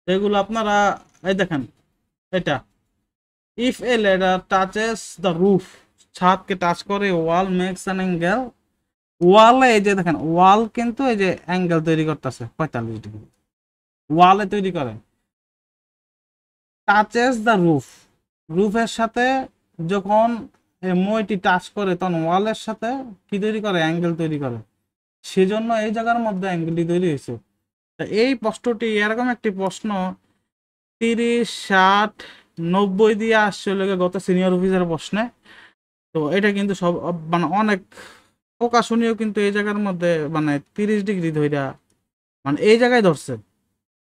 এগুলো আপনারা এই দেখেন, এটা if a ladder touches the roof, ছাদকে টাচ করে, ওয়াল মেক্স অ্যান অ্যাঙ্গেল, ওয়ালে এই যে দেখেন ওয়াল কিন্তু এই যে অ্যাঙ্গেল তৈরি করতেছে 45 ডিগ্রি, ওয়ালে তৈরি করে। টাচেস দ্য রুফ, রুফের সাথে যখন এই মইটি টাচ করে তখন ওয়ালের সাথে কি তৈরি করে? অ্যাঙ্গেল তৈরি করে, সেজন্য এই জায়গার মধ্যে অ্যাঙ্গেলটি তৈরি হয়েছে। তা এই প্রশ্নটি এরকম একটি প্রশ্ন 30 60 90 দিয়ে আসছিল গত সিনিয়র অফিসার প্রশ্নে। তো এটা কিন্তু সব মানে অনেক প্রকাশনীয়, কিন্তু এই জায়গার মধ্যে মানে 30 ডিগ্রি ধইরা মানে এই জায়গায় ধরছে,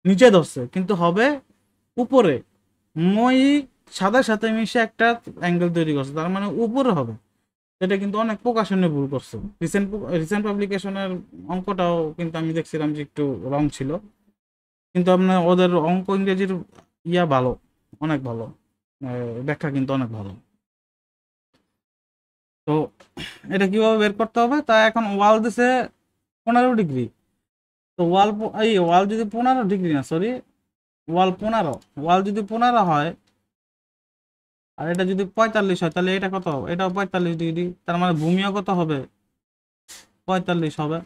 নিচে ধরছে, কিন্তু হবে উপরে। মই সাদার সাথে মিশে একটা অ্যাঙ্গেল তৈরি করছে, তার মানে উপরে হবে। এটা কিন্তু অনেক প্রকাশনীয় ভুল করছে। রিসেন্ট রিসেন্ট পাবলিকেশনের অঙ্কটাও কিন্তু আমি দেখছিলাম যে একটু রং ছিল, কিন্তু আপনার ওদের অঙ্ক ইংরেজির ভালো, অনেক ভালো, ব্যাখ্যা কিন্তু অনেক ভালো। তো এটা কিভাবে বের করতে হবে? তা এখন ওয়াল দিছে 15 ডিগ্রি, তো ওয়াল যদি 15 ডিগ্রি না, সরি, ওয়াল যদি 15 হয় আর এটা যদি 45 হয়, তাহলে এটা কত হবে? এটাও 45 ডিগ্রি, তার মানে ভূমিও কত হবে? 45 হবে।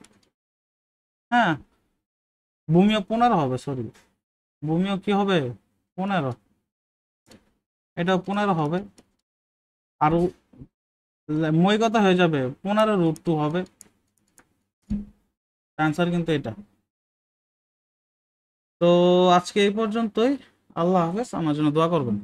হ্যাঁ, ভূমিও 15 হবে, সরি, ভূমিও কি হবে? 15, এটাও 15 হবে। আর মই কত হয়ে যাবে? 15√2 হবে। অ্যান্সার কিন্তু এটা। তো আজকে এই পর্যন্তই। আল্লাহ হাফেজ, আমার জন্য দোয়া করবেন।